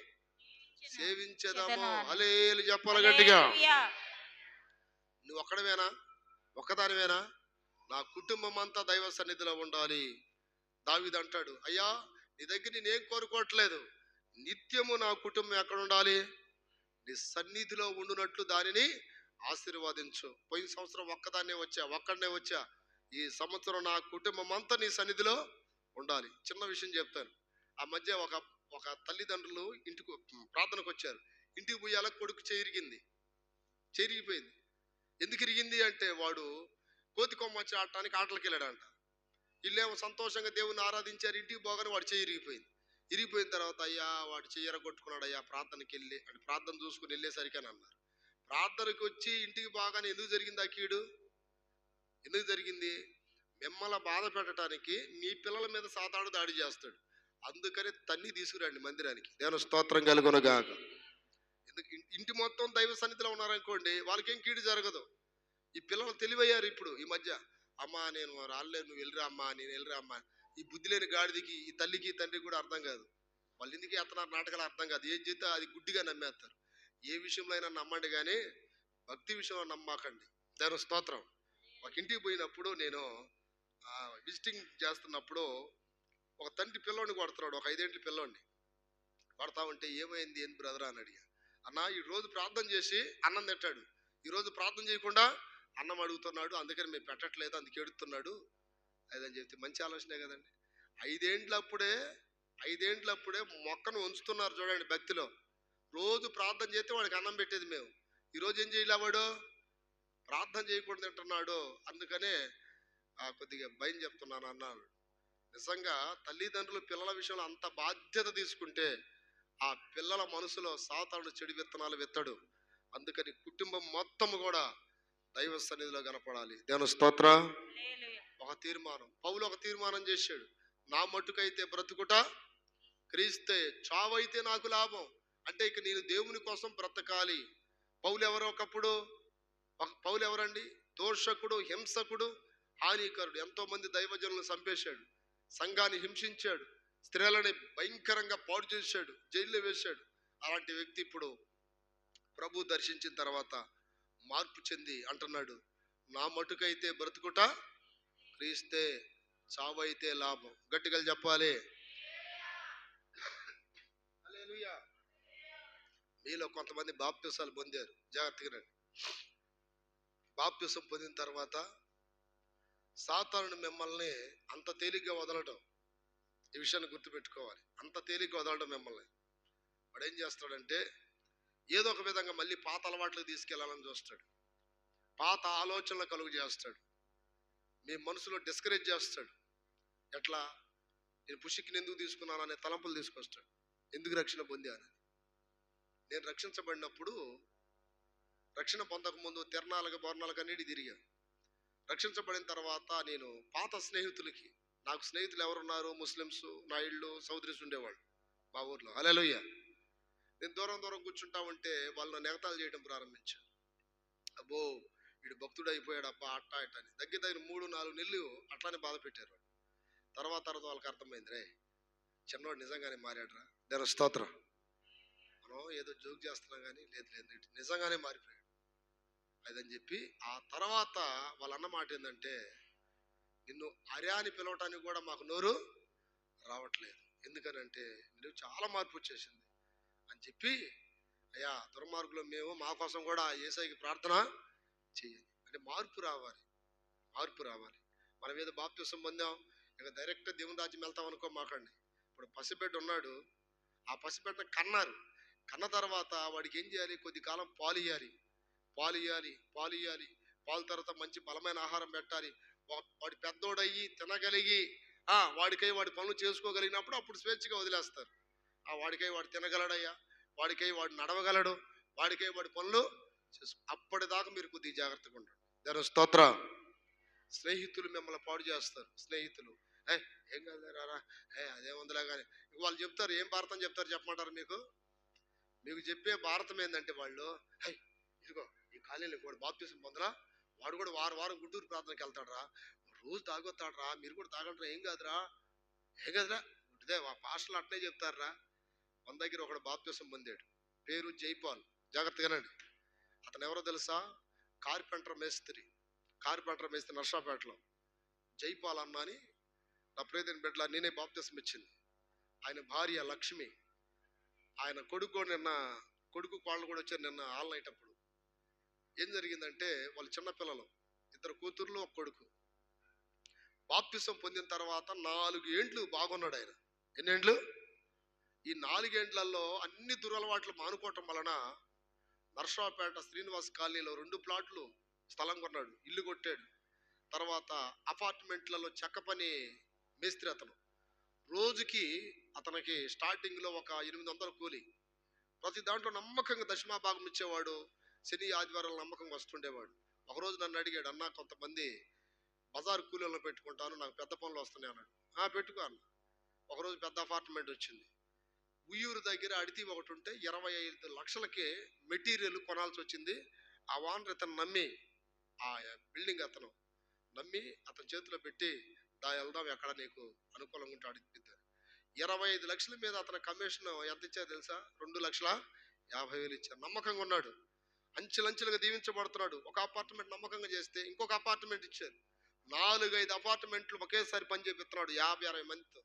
Speaker 1: సేవించేదాము. హల్లెలూయా చెప్పాలి గట్టిగా. నువ్వు ఒక్కడవేనా? ఒక్కదానివేనా? నా కుటుంబం అంతా దైవ సన్నిధిలో ఉండాలి. దావీదు అంటాడు, అయ్యా నీ దగ్గర నేనేం కోరుకోవట్లేదు, నిత్యము నా కుటుంబం ఎక్కడ ఉండాలి? నీ సన్నిధిలో ఉండునట్లు దానిని ఆశీర్వాదించు. పోయిన సంవత్సరం ఒక్కడనే వచ్చా. ఈ సంవత్సరం నా కుటుంబం అంతా నీ సన్నిధిలో ఉండాలి. చిన్న విషయం చెప్తాను. ఆ మధ్య ఒక తల్లిదండ్రులు ఇంటికి ప్రార్థనకు వచ్చారు. ఇంటికి పోయాల కొడుకు చెరిగిపోయింది. ఎందుకు ఇరిగింది అంటే వాడు కోతి కొమ్మ వచ్చి ఆడటానికి ఆటలకు వెళ్ళాడంట. వీళ్ళేమో సంతోషంగా దేవుని ఆరాధించారు. ఇంటికి పోగానే వాడు చెయ్యి ఇరిగిపోయిన తర్వాత, అయ్యా వాడు చెయ్యర కొట్టుకున్నాడు అయ్యా, ప్రార్థనకి వెళ్ళి అంటే ప్రార్థన చూసుకుని వెళ్ళేసరికి అని అన్నారు. ప్రార్థనకు వచ్చి ఇంటికి బాగానే ఎందుకు జరిగింది ఆ కీడు? ఎందుకు జరిగింది? మిమ్మల్ని బాధ పెట్టడానికి మీ పిల్లల మీద సాతాను దాడి చేస్తాడు. అందుకని తన్ని తీసుకురండి మందిరానికి. దేవుని స్తోత్రం కలుగునుగాక. ఎందుకు? ఇంటి మొత్తం దైవ సన్నిధిలో ఉన్నారనుకోండి, వాళ్ళకేం కీడు జరగదు. ఈ పిల్లలు తెలివయ్యారు ఇప్పుడు ఈ మధ్య. అమ్మా నేను రాలేదు, నువ్వు వెళ్ళిరా అమ్మా, నేను వెళ్ళిరా అమ్మా. ఈ బుద్ధి లేని గాడిదికి ఈ తల్లికి తండ్రికి కూడా అర్థం కాదు. వాళ్ళు ఎందుకు ఎత్తనారు నాటకాలు అర్థం కాదు. ఏం చేస్తే అది గుడ్డిగా నమ్మేస్తారు. ఏ విషయంలో అయినా నమ్మండి కానీ భక్తి విషయంలో నమ్మకండి. దేవుని స్తోత్రం. ఒక ఇంటికి పోయినప్పుడు నేను విజిటింగ్ చేస్తున్నప్పుడు ఒక తండ్రి పిల్లోడిని కొడుతున్నాడు, ఒక 5 ఏళ్ళ పిల్లోడిని కొడతా ఉంటే, ఏమైంది ఏంది బ్రదర్ అని అడిగా. అన్న ఈ రోజు ప్రార్థన చేసి అన్నం తింటాడు, ఈరోజు ప్రార్థన చేయకుండా అన్నం అడుగుతున్నాడు, అందుకని మేము పెట్టట్లేదు, అందుకు ఎడుతున్నాడు అదని చెప్తే, మంచి ఆలోచనే కదండి. 5 ఏండ్లప్పుడే మొక్కను ఉంచుతున్నారు చూడండి భక్తిలో. రోజు ప్రార్థన చేస్తే వాడికి అన్నం పెట్టేది మేము. ఈరోజు ఏం చేయలే, వాడు ప్రార్థన చేయకుండా తింటున్నాడు. అందుకనే కొద్దిగా భయం చెప్తున్నాను అన్నాను. నిజంగా తల్లిదండ్రులు పిల్లల విషయంలో అంత బాధ్యత తీసుకుంటే ఆ పిల్లల మనసులో సాతానుడు చెడు విత్తనాలు విత్తడు. అందుకని కుటుంబం మొత్తం కూడా దైవ సన్నిధిలో కనపడాలి. దేవుని స్తోత్రం. పౌలు ఒక తీర్మానం చేశాడు, నా మట్టుకైతే బ్రతుకుట క్రీస్తే, చావైతే నాకు లాభం. అంటే ఇక నేను దేవుని కోసం బ్రతకాలి. పౌలు ఎవరండి? దోషకుడు, హింసకుడు, హానికరుడు. ఎంతో మంది దైవజనులను చంపేశాడు, సంఘాన్ని హింసించాడు, స్త్రీలని భయంకరంగా పాడు చేశాడు, జైల్లో వేశాడు. అలాంటి వ్యక్తి ఇప్పుడు ప్రభు దర్శించిన తర్వాత మార్పు చెంది అంటున్నాడు, నా మటుకైతే బ్రతుకుట క్రీస్తే, చావైతే లాభం. గట్టిగా చెప్పాలి. హల్లెలూయా. మీలో కొంతమంది బాప్తిసాలు పొందారు, జాగ్రత్తగా. బాప్తిసం పొందిన తర్వాత సాతానుడు మిమ్మల్ని అంత తేలిగ్గా వదలడం, ఈ విషయాన్ని గుర్తుపెట్టుకోవాలి. అంత తేలిగ్గా వదలడం మిమ్మల్ని. వాడు ఏం చేస్తాడంటే ఏదో ఒక విధంగా మళ్ళీ పాత అలవాట్లకు తీసుకెళ్లాలని చూస్తాడు, పాత ఆలోచనలు కలుగు చేస్తాడు, మీ మనసులో డిస్కరేజ్ చేస్తాడు. ఎట్లా? నేను పుష్కిని ఎందుకు తీసుకున్నాను అనే తలంపులు తీసుకొస్తాడు. ఎందుకు రక్షణ పొందాను? నేను రక్షించబడినప్పుడు, రక్షణ పొందకముందు తిరణాలకు బోర్ణాలకు అన్నిటి తిరిగాను. రక్షించబడిన తర్వాత నేను పాత స్నేహితులకి, నాకు స్నేహితులు ఎవరున్నారు? ముస్లిమ్స్, నాయుళ్ళు, చౌదరీస్ ఉండేవాళ్ళు మా ఊర్లో. హల్లెలూయా. నేను దూరం కూర్చుంటా ఉంటే వాళ్ళు నన్ను ఎగతాళి చేయడం ప్రారంభించాను. అబ్బో వీడు భక్తుడు అయిపోయాడు అబ్బా అట్టా ఇట్టా అని. దగ్గర 3-4 నెలలు అట్లానే బాధ పెట్టారు. తర్వాత వాళ్ళకి అర్థమైంది, రే చిన్నవాడు నిజంగానే మారాడురా. దేవుని స్తోత్రం. మనం ఏదో జోక్ చేస్తున్నాం కానీ లేదు నిజంగానే మారిపోయాడు అదని చెప్పి, ఆ తర్వాత వాళ్ళ అన్న మాట ఏంటంటే, నిన్ను అర్యా అని పిలవటానికి కూడా మాకు నోరు రావట్లేదు, ఎందుకనంటే నువ్వు చాలా మార్పు వచ్చేసింది అని చెప్పి, అయ్యా దుర్మార్గులు మేము, మా కోసం కూడా యేసయ్యకి ప్రార్థన చేయండి అంటే మార్పు రావాలి. మనం ఏదో బాప్తిసం పొందాం ఇక డైరెక్ట్ దేవుని రాజ్యం వెళ్తాం అనుకో మాకండి. ఇప్పుడు పసిబిడ్డ ఉన్నాడు, ఆ పసిబిడ్డను కన్నారు, కన్న తర్వాత వాడికి ఏం చేయాలి? కొద్ది కాలం పాలు ఇవ్వాలి, పాలు ఇవ్వాలి, పాలు ఇవ్వాలి. పాలు తర్వాత మంచి బలమైన ఆహారం పెట్టాలి. వాడు పెద్దోడయ్యి తినగలిగి వాడికై వాడి పనులు చేసుకోగలిగినప్పుడు అప్పుడు స్వేచ్ఛగా వదిలేస్తారు. వాడికై వాడు తినగలడయ్యా, వాడికై వాడు నడవగలడు, వాడికై వాడి పనులు అప్పటిదాకా మీరు కొద్దిగా జాగ్రత్తగా ఉండండి. దాని స్తోత్రం. స్నేహితులు మిమ్మల్ని పాడు చేస్తారు. స్నేహితులు ఏం కాదు రారా, అదేముందిలే కానీ వాళ్ళు చెప్తారు. ఏం భారతం చెప్తారు చెప్పమంటారు? మీకు చెప్పే భారతం ఏంటంటే వాళ్ళు ఇదిగో ఈ కాలేజీలో కూడా బాప్తిసం పొందరా, వాడు కూడా వారం గుంటూరు ప్రార్థనకి వెళ్తాడరా, రోజు తాగొస్తాడరా, మీరు కూడా తాగంటారా, ఏం కాదురా ఇదే పాస్టర్లు అట్నే చెప్తారా. మన దగ్గర ఒకడు బాప్తిసం పొందాడు, పేరు జైపాల్. జాగ్రత్తగానండి. అతను ఎవరో తెలుసా? కార్పెంటర్ మేస్త్రి నర్సాపేటలో. జైపాల్ అన్న అని నా ప్రియమైన బిడ్డలా నేనే బాప్తిసం ఇచ్చింది. ఆయన భార్య లక్ష్మి, ఆయన కొడుకు కోళ్ళు కూడా వచ్చారు నిన్న ఆల్ నైట్. అప్పుడు ఏం జరిగిందంటే వాళ్ళు చిన్నపిల్లలు, 2 కూతుర్లు 1 కొడుకు. బాప్తిసం పొందిన తర్వాత 4 ఏండ్లు బాగున్నాడు ఆయన. ఎన్నేండ్లు? ఈ 4 ఏండ్లలో అన్ని దురలవాట్లు మానుకోవటం వలన నర్సాపేట శ్రీనివాస్ కాలనీలో 2 ప్లాట్లు స్థలం కొన్నాడు, ఇల్లు కొట్టాడు. తర్వాత అపార్ట్మెంట్లలో చెక్క పని మేస్త్రి అతను. రోజుకి అతనికి స్టార్టింగ్లో ఒక 800 కూలి. ప్రతి దాంట్లో నమ్మకంగా దశమా భాగం ఇచ్చేవాడు. శని ఆదివారాలు నమ్మకంగా వస్తుండేవాడు. ఒకరోజు నన్ను అడిగాడు, అన్న కొంతమంది బజార్ కూలీలను పెట్టుకుంటాను, నాకు పెద్ద పనులు వస్తున్నాయి అన్నాడు. పెట్టుకో అన్న. ఒకరోజు పెద్ద అపార్ట్మెంట్ వచ్చింది. ఉయ్యూరు దగ్గర అడితి ఒకటి ఉంటే 25 లక్షలకి మెటీరియల్ కొనాల్సి వచ్చింది. ఆ ఓనర్ ఇతను నమ్మి, ఆ బిల్డింగ్ అతను నమ్మి అతని చేతిలో పెట్టి వెళ్దాం ఎక్కడ నీకు అనుకూలంగా ఉంటే అడిగిద్దారు. 25 లక్షల మీద అతని కమిషన్ ఎంత ఇచ్చారు తెలుసా? 2,50,000 ఇచ్చారు. నమ్మకంగా ఉన్నాడు, అంచెలంచెలుగా దీవించబడుతున్నాడు. ఒక అపార్ట్మెంట్ నమ్మకంగా చేస్తే ఇంకొక అపార్ట్మెంట్ ఇచ్చారు. 4-5 అపార్ట్మెంట్లు ఒకేసారి పని చేపిస్తున్నాడు 50-60 మందితో.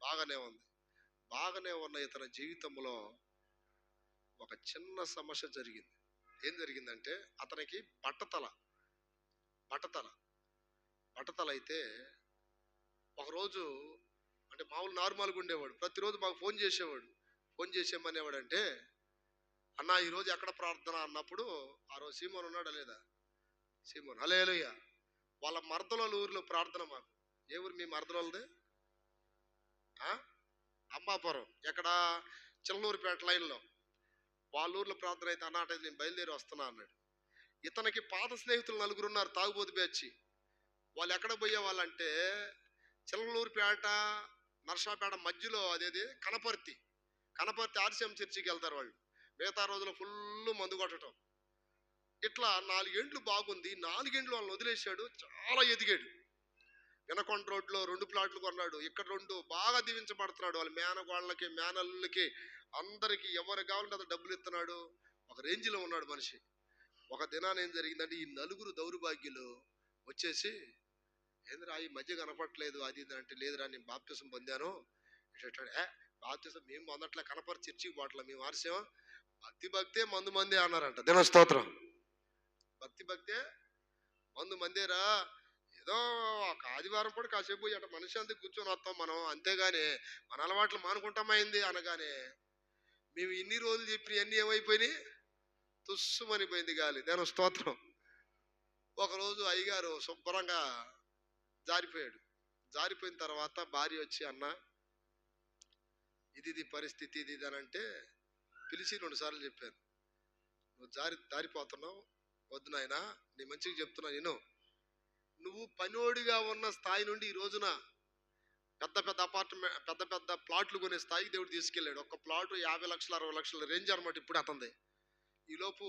Speaker 1: బాగానే ఉన్న ఇతని జీవితంలో ఒక చిన్న సమస్య జరిగింది. ఏం జరిగిందంటే అతనికి బట్టతల అయితే ఒకరోజు, అంటే మామూలు నార్మల్గా ఉండేవాడు, ప్రతిరోజు మాకు ఫోన్ చేసేమనేవాడు. అంటే అన్న ఈరోజు ఎక్కడ ప్రార్థన అన్నప్పుడు, ఆ రోజు సీమోన్ ఉన్నాడా లేదా? సీమోన్ హల్లెలూయా. వాళ్ళ మర్దలోళ్ళ ఊరిలో ప్రార్థన. మాకు ఏ ఊరు మీ మర్దలోళ్ళది? అంబాపురం. ఎక్కడ? చిల్లూరుపేట లైన్లో. వాళ్ళ ఊర్లో ప్రార్థన అయితే అన్నట్టు నేను బయలుదేరి వస్తున్నా అన్నాడు. ఇతనికి పాత స్నేహితులు 4 ఉన్నారు, తాగుబోతు బ్యాచ్. వాళ్ళు ఎక్కడ పోయే వాళ్ళంటే చిల్లూరుపేట నర్సాపేట మధ్యలో అదేది కనపర్తి ఆర్సీఎం చర్చికి వెళ్తారు వాళ్ళు. మిగతా రోజులు ఫుల్ మందు కొట్టడం. ఇట్లా 4 ఏండ్లు బాగుంది. 4 ఏండ్లు వాళ్ళని వదిలేశాడు. చాలా ఎదిగాడు. వినకొండ రోడ్లో 2 ప్లాట్లు కొన్నాడు. ఇక్కడ 2 బాగా దీవించబడుతున్నాడు. వాళ్ళ మేనగోళ్ళకి మేనల్లులకి అందరికి ఎవరు కావాలంటే అది డబ్బులు ఇస్తున్నాడు. ఒక రేంజ్లో ఉన్నాడు మనిషి. ఒక దినాన్ని ఏం జరిగిందంటే ఈ 4 దౌర్భాగ్యులు వచ్చేసి, ఏంద్రా ఈ మధ్య కనపట్లేదు అది అంటే, లేదురా నేను బాప్తిసం పొందాను. బాప్తిసం మేము పొందట్లే, కనపరి చర్చికి పోవట్లే, మేము ఆర్సేమో భక్తే మందే అన్నారంట. దిన స్తోత్రం. భక్తే మందేరా. ఏదో ఒక ఆదివారం కూడా కాసేపు అట మనశ్శాంతి కూర్చొని వస్తాం మనం, అంతేగాని మన అలవాట్లు మానుకుంటామైంది అనగానే మేము ఇన్ని రోజులు చెప్పిన అన్ని ఏమైపోయినాయి? తుస్సుమనిపోయింది గాలి. దాని స్తోత్రం. ఒకరోజు అయ్యగారు శుభ్రంగా జారిపోయాడు. జారిపోయిన తర్వాత భార్య వచ్చి, అన్న ఇది పరిస్థితి ఇది అని అంటే, పిలిచి 2 సార్లు చెప్పాను, నువ్వు దారిపోతున్నావు, వద్దు నాయనా, నీ మంచిగా చెప్తున్నా నేను. నువ్వు పనోడిగా ఉన్న స్థాయి నుండి ఈ రోజున పెద్ద ప్లాట్లు కొనే స్థాయికి దేవుడు తీసుకెళ్ళాడు. ఒక ప్లాట్ 50 లక్షలు 60 లక్షల రేంజ్ అనమాట ఇప్పుడు అతనిది. ఈలోపు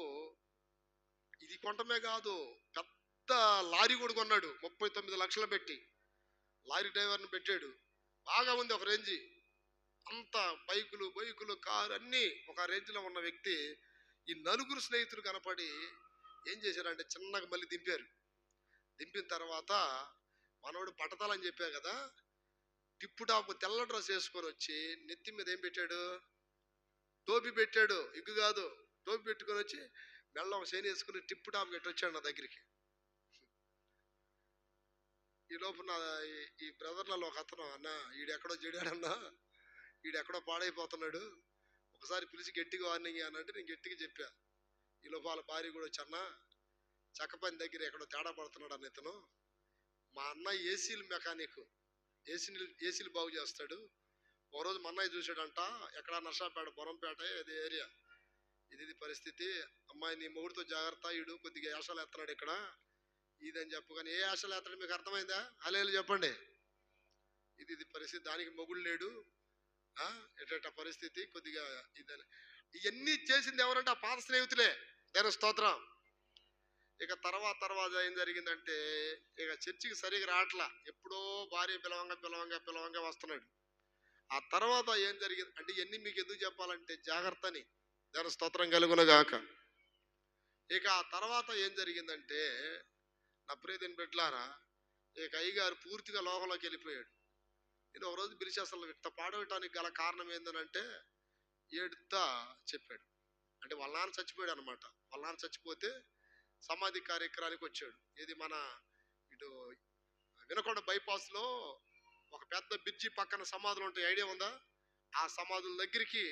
Speaker 1: ఇది కొనటమే కాదు, పెద్ద లారీ కూడా కొన్నాడు 39 లక్షలు పెట్టి. లారీ డ్రైవర్ని పెట్టాడు. బాగా ఉంది ఒక రేంజ్. అంత బైకులు కారు అన్నీ ఒక రేంజ్లో ఉన్న వ్యక్తి. ఈ 4 స్నేహితులు కనపడి ఏం చేశారంటే చిన్నగా మళ్ళీ దింపారు. దింపిన తర్వాత మనోడు పట్టతాలని చెప్పా కదా, టిప్పు టాపు తెల్ల డ్రెస్ వేసుకొని వచ్చి నెత్తి మీద ఏం పెట్టాడు? టోపీ పెట్టాడు. ఇగ్గు కాదు, టోపీ పెట్టుకొని వచ్చి మెల్ల ఒక చేని వేసుకుని టిప్పు టాప్ పెట్టి వచ్చాడు నా దగ్గరికి. ఈ లోపు ఈ బ్రదర్లలో ఒక అతను, అన్న ఈడెక్కడో చెడాడన్నా, ఈడెక్కడో పాడైపోతున్నాడు, ఒకసారి పిలిచి గట్టిగా వార్నింగ్ అని అంటే నేను గట్టిగా చెప్పా. ఈ లోపల భార్య కూడా వచ్చి, అన్న చక్కపని దగ్గర ఎక్కడో తేడా పడుతున్నాడు అన్న ఇతను. మా అన్న ఏసీలు మెకానిక్, ఏసీలు బాగు చేస్తాడు. ఒక రోజు మా అన్నయ్య చూశాడంట, ఎక్కడ నర్సాపేట బొరంపేట ఇది ఏరియా. ఇది పరిస్థితి, అమ్మాయి నీ మొగుడితో జాగ్రత్త, ఈడు కొద్దిగా యాసలు ఎత్తున్నాడు ఇక్కడ ఇదని చెప్పగానే, ఏ యాసలు ఎత్తడం మీకు అర్థమైందా? హల్లెలూయా చెప్పండి. ఇది పరిస్థితి, దానికి మొగుడు లేడు, ఎట్ట పరిస్థితి కొద్దిగా ఇదని. ఇవన్నీ చేసింది ఎవరంటే ఆ పాత స్నేహితులే. దేవుని స్తోత్రం. ఇక తర్వాత ఏం జరిగిందంటే, ఇక చర్చికి సరిగా రావట్లా, ఎప్పుడో భార్య పిలవంగా వస్తున్నాడు. ఆ తర్వాత ఏం జరిగింది అంటే, ఇవన్నీ మీకు ఎందుకు చెప్పాలంటే జాగ్రత్తని. దేవుని స్తోత్రం కలుగునగాక. ఇక ఆ తర్వాత ఏం జరిగిందంటే, నా ప్రియమైన బిడ్డలారా, ఇక అయ్యగారు పూర్తిగా లోకంలోకి వెళ్ళిపోయాడు. నేను ఒక రోజు పిలిచి అసలు ఇట్ట పాడవటానికి గల కారణం ఏంటంటే ఏడుతా చెప్పాడు. అంటే వాళ్ళ నాన్న చచ్చిపోయాడు అనమాట. వాళ్ళ నాన్న చచ్చిపోతే సమాధి కార్యక్రమానికి వచ్చాడు. ఇది మన ఇటు వినకొండ బైపాస్లో ఒక పెద్ద బ్రిడ్జి పక్కన సమాధులు ఉంటాయి, ఐడియా ఉందా? ఆ సమాధుల దగ్గరికి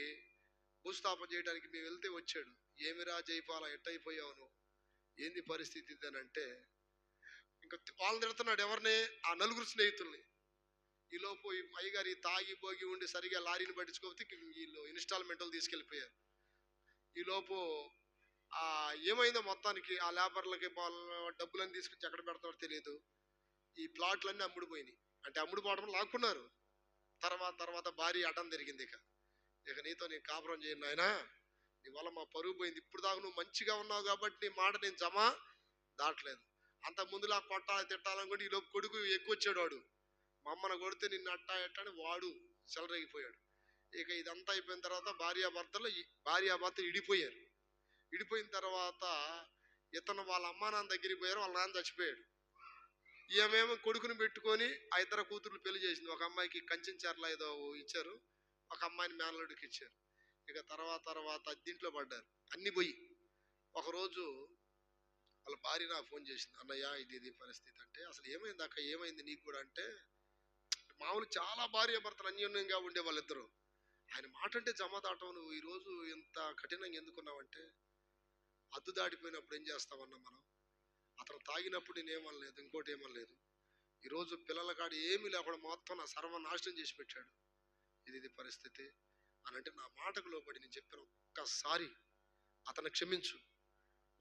Speaker 1: భూస్థాపన చేయడానికి మేము వెళ్తే వచ్చాడు. ఏమిరా జైపాల ఎట్టయిపోయావు నువ్వు, ఏంది పరిస్థితి అని అంటే, ఇంకా వాళ్ళని తిడుతున్నాడు. ఎవరిని? ఆ నలుగురు స్నేహితుల్ని. ఈలోపు అయ్యగారి తాగి భోగి ఉండి సరిగా లారీని పట్టించుకోకపోతే వీళ్ళు ఇన్స్టాల్మెంట్లు తీసుకెళ్ళిపోయారు. ఈలోపు ఏమైందో మొత్తానికి ఆ లేబర్లకి డబ్బులన్నీ తీసుకొచ్చి ఎక్కడ పెడతారో తెలియదు. ఈ ప్లాట్లన్నీ అమ్ముడుపోయినాయి. అంటే అమ్ముడుపోవడం లాక్కున్నారు. తర్వాత భార్య అడ్డం తిరిగింది. ఇక నీతో నేను కాపురం చేయను నాయనా, నీ వల్ల మా పరువు పోయింది. ఇప్పుడు దాకా నువ్వు మంచిగా ఉన్నావు కాబట్టి నీ మాట నేను జమ దాటలేదు. అంత ముందులా కొట్టాలి తిట్టాలనుకుంటే ఈలోపు కొడుకు ఎక్కువ వచ్చాడు. వాడు మా అమ్మను కొడితే నిన్ను అట్టా ఎట్టని వాడు చెలరేగిపోయాడు. ఇక ఇదంతా అయిపోయిన తర్వాత భార్యాభర్తలు ఇడిపోయారు. ఇడిపోయిన తర్వాత ఇతను వాళ్ళ అమ్మా నాన్న దగ్గరికి పోయారు. వాళ్ళ నాన్న చచ్చిపోయాడు. ఈమెమో కొడుకుని పెట్టుకొని ఆ ఇద్దరు కూతుర్లు పెళ్లి చేసింది. ఒక అమ్మాయికి కంచెంచర్ల ఏదో ఇచ్చారు, ఒక అమ్మాయిని మేనలుడికి ఇచ్చారు. ఇక తర్వాత దీంట్లో పడ్డారు అన్ని పోయి. ఒకరోజు వాళ్ళ భార్య నాకు ఫోన్ చేసింది, అన్నయ్య ఇది పరిస్థితి అంటే. అసలు ఏమైంది అక్క, ఏమైంది నీకు కూడా అంటే, మామూలు చాలా భార్యాభర్తలు అన్యోన్యంగా ఉండే వాళ్ళిద్దరు. ఆయన మాట అంటే జమ దాటం. నువ్వు ఈరోజు ఇంత కఠినంగా ఎందుకున్నావంటే, హద్దు దాటిపోయినప్పుడు ఏం చేస్తామన్నా మనం. అతను తాగినప్పుడు నేనేమనలేదు, ఇంకోటి ఏమనలేదు. ఈరోజు పిల్లల కాడ ఏమీ లేకుండా మొత్తం నా సర్వనాశనం చేసి పెట్టాడు. ఇది పరిస్థితి అని అంటే, నా మాటకు లోబడి నేను చెప్పాను, ఒక్కసారి అతను క్షమించు.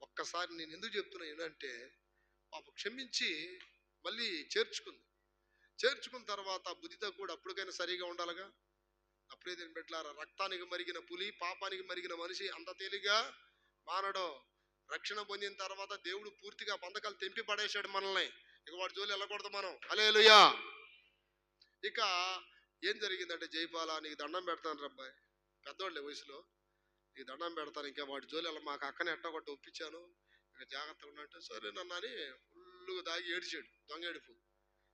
Speaker 1: ఒక్కసారి నేను ఎందుకు చెప్తున్నా ఏంటంటే, పాప క్షమించి మళ్ళీ చేర్చుకున్న తర్వాత బుద్ధితో కూడా అప్పటికైనా సరిగా ఉండాలిగా. అప్పుడే దీని పెట్టారా, రక్తానికి మరిగిన పులి పాపానికి మరిగిన మనిషి అంత తేలిగా మానడు. రక్షణ పొందిన తర్వాత దేవుడు పూర్తిగా బంధకాలు తెంపి పడేశాడు మనల్ని. ఇక వాడి జోలి వెళ్ళకూడదు మనం. హల్లెలూయా. ఇక ఏం జరిగిందంటే, జైపాల నీకు దండం పెడతాను రబ్బాయి, పెద్దవాళ్ళే వయసులో, నీకు దండం పెడతాను, ఇంకా వాడి జోలి వెళ్ళ, మాకు అక్కనే ఎట్టగొట్ట ఒప్పించాను, ఇక జాగ్రత్తగా ఉన్నట్టు సరే నన్నని ఫుల్లుగా దాగి ఏడిచాడు, దొంగ ఏడుపు.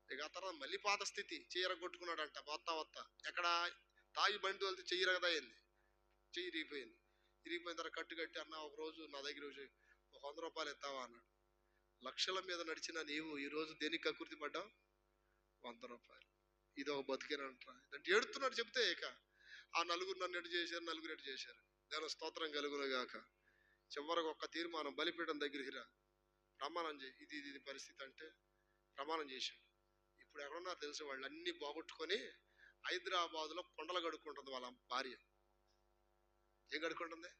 Speaker 1: ఇక ఆ తర్వాత మళ్ళీ పాత స్థితి, చెయ్యర కొట్టుకున్నాడంట. వత్త ఎక్కడ తాగి బండి తోలితే చెయ్యరగదా అయింది, చెయ్యి ఇరిగిపోయిన తర్వాత కట్టి అన్న ఒక రోజు నా దగ్గర ఒక 100 రూపాయలు ఎత్తావా అన్నాడు. లక్షల మీద నడిచిన నీవు ఈరోజు దేనికి కకృతి పడ్డావు? 100 రూపాయలు. ఇది ఒక బతికేనంటారా అంటే ఏడుతున్నాడు చెప్తే. ఇక ఆ నలుగురు నన్ను ఎటు చేశారు, నలుగురు ఎటు చేశారు. దాని స్తోత్రం కలుగునుగాక. చివరికి ఒక్క తీర్మానం, బలిపీఠం దగ్గరికి రా, ప్రమాణం చేయి, ఇది పరిస్థితి అంటే ప్రమాణం చేశాడు. ఇప్పుడు ఎక్కడున్నారు తెలుసు, వాళ్ళు అన్ని పోగొట్టుకొని హైదరాబాద్లో కొండలు గడుక్కుంటుంది వాళ్ళ భార్య. ఏం గడుక్కుంటుంది?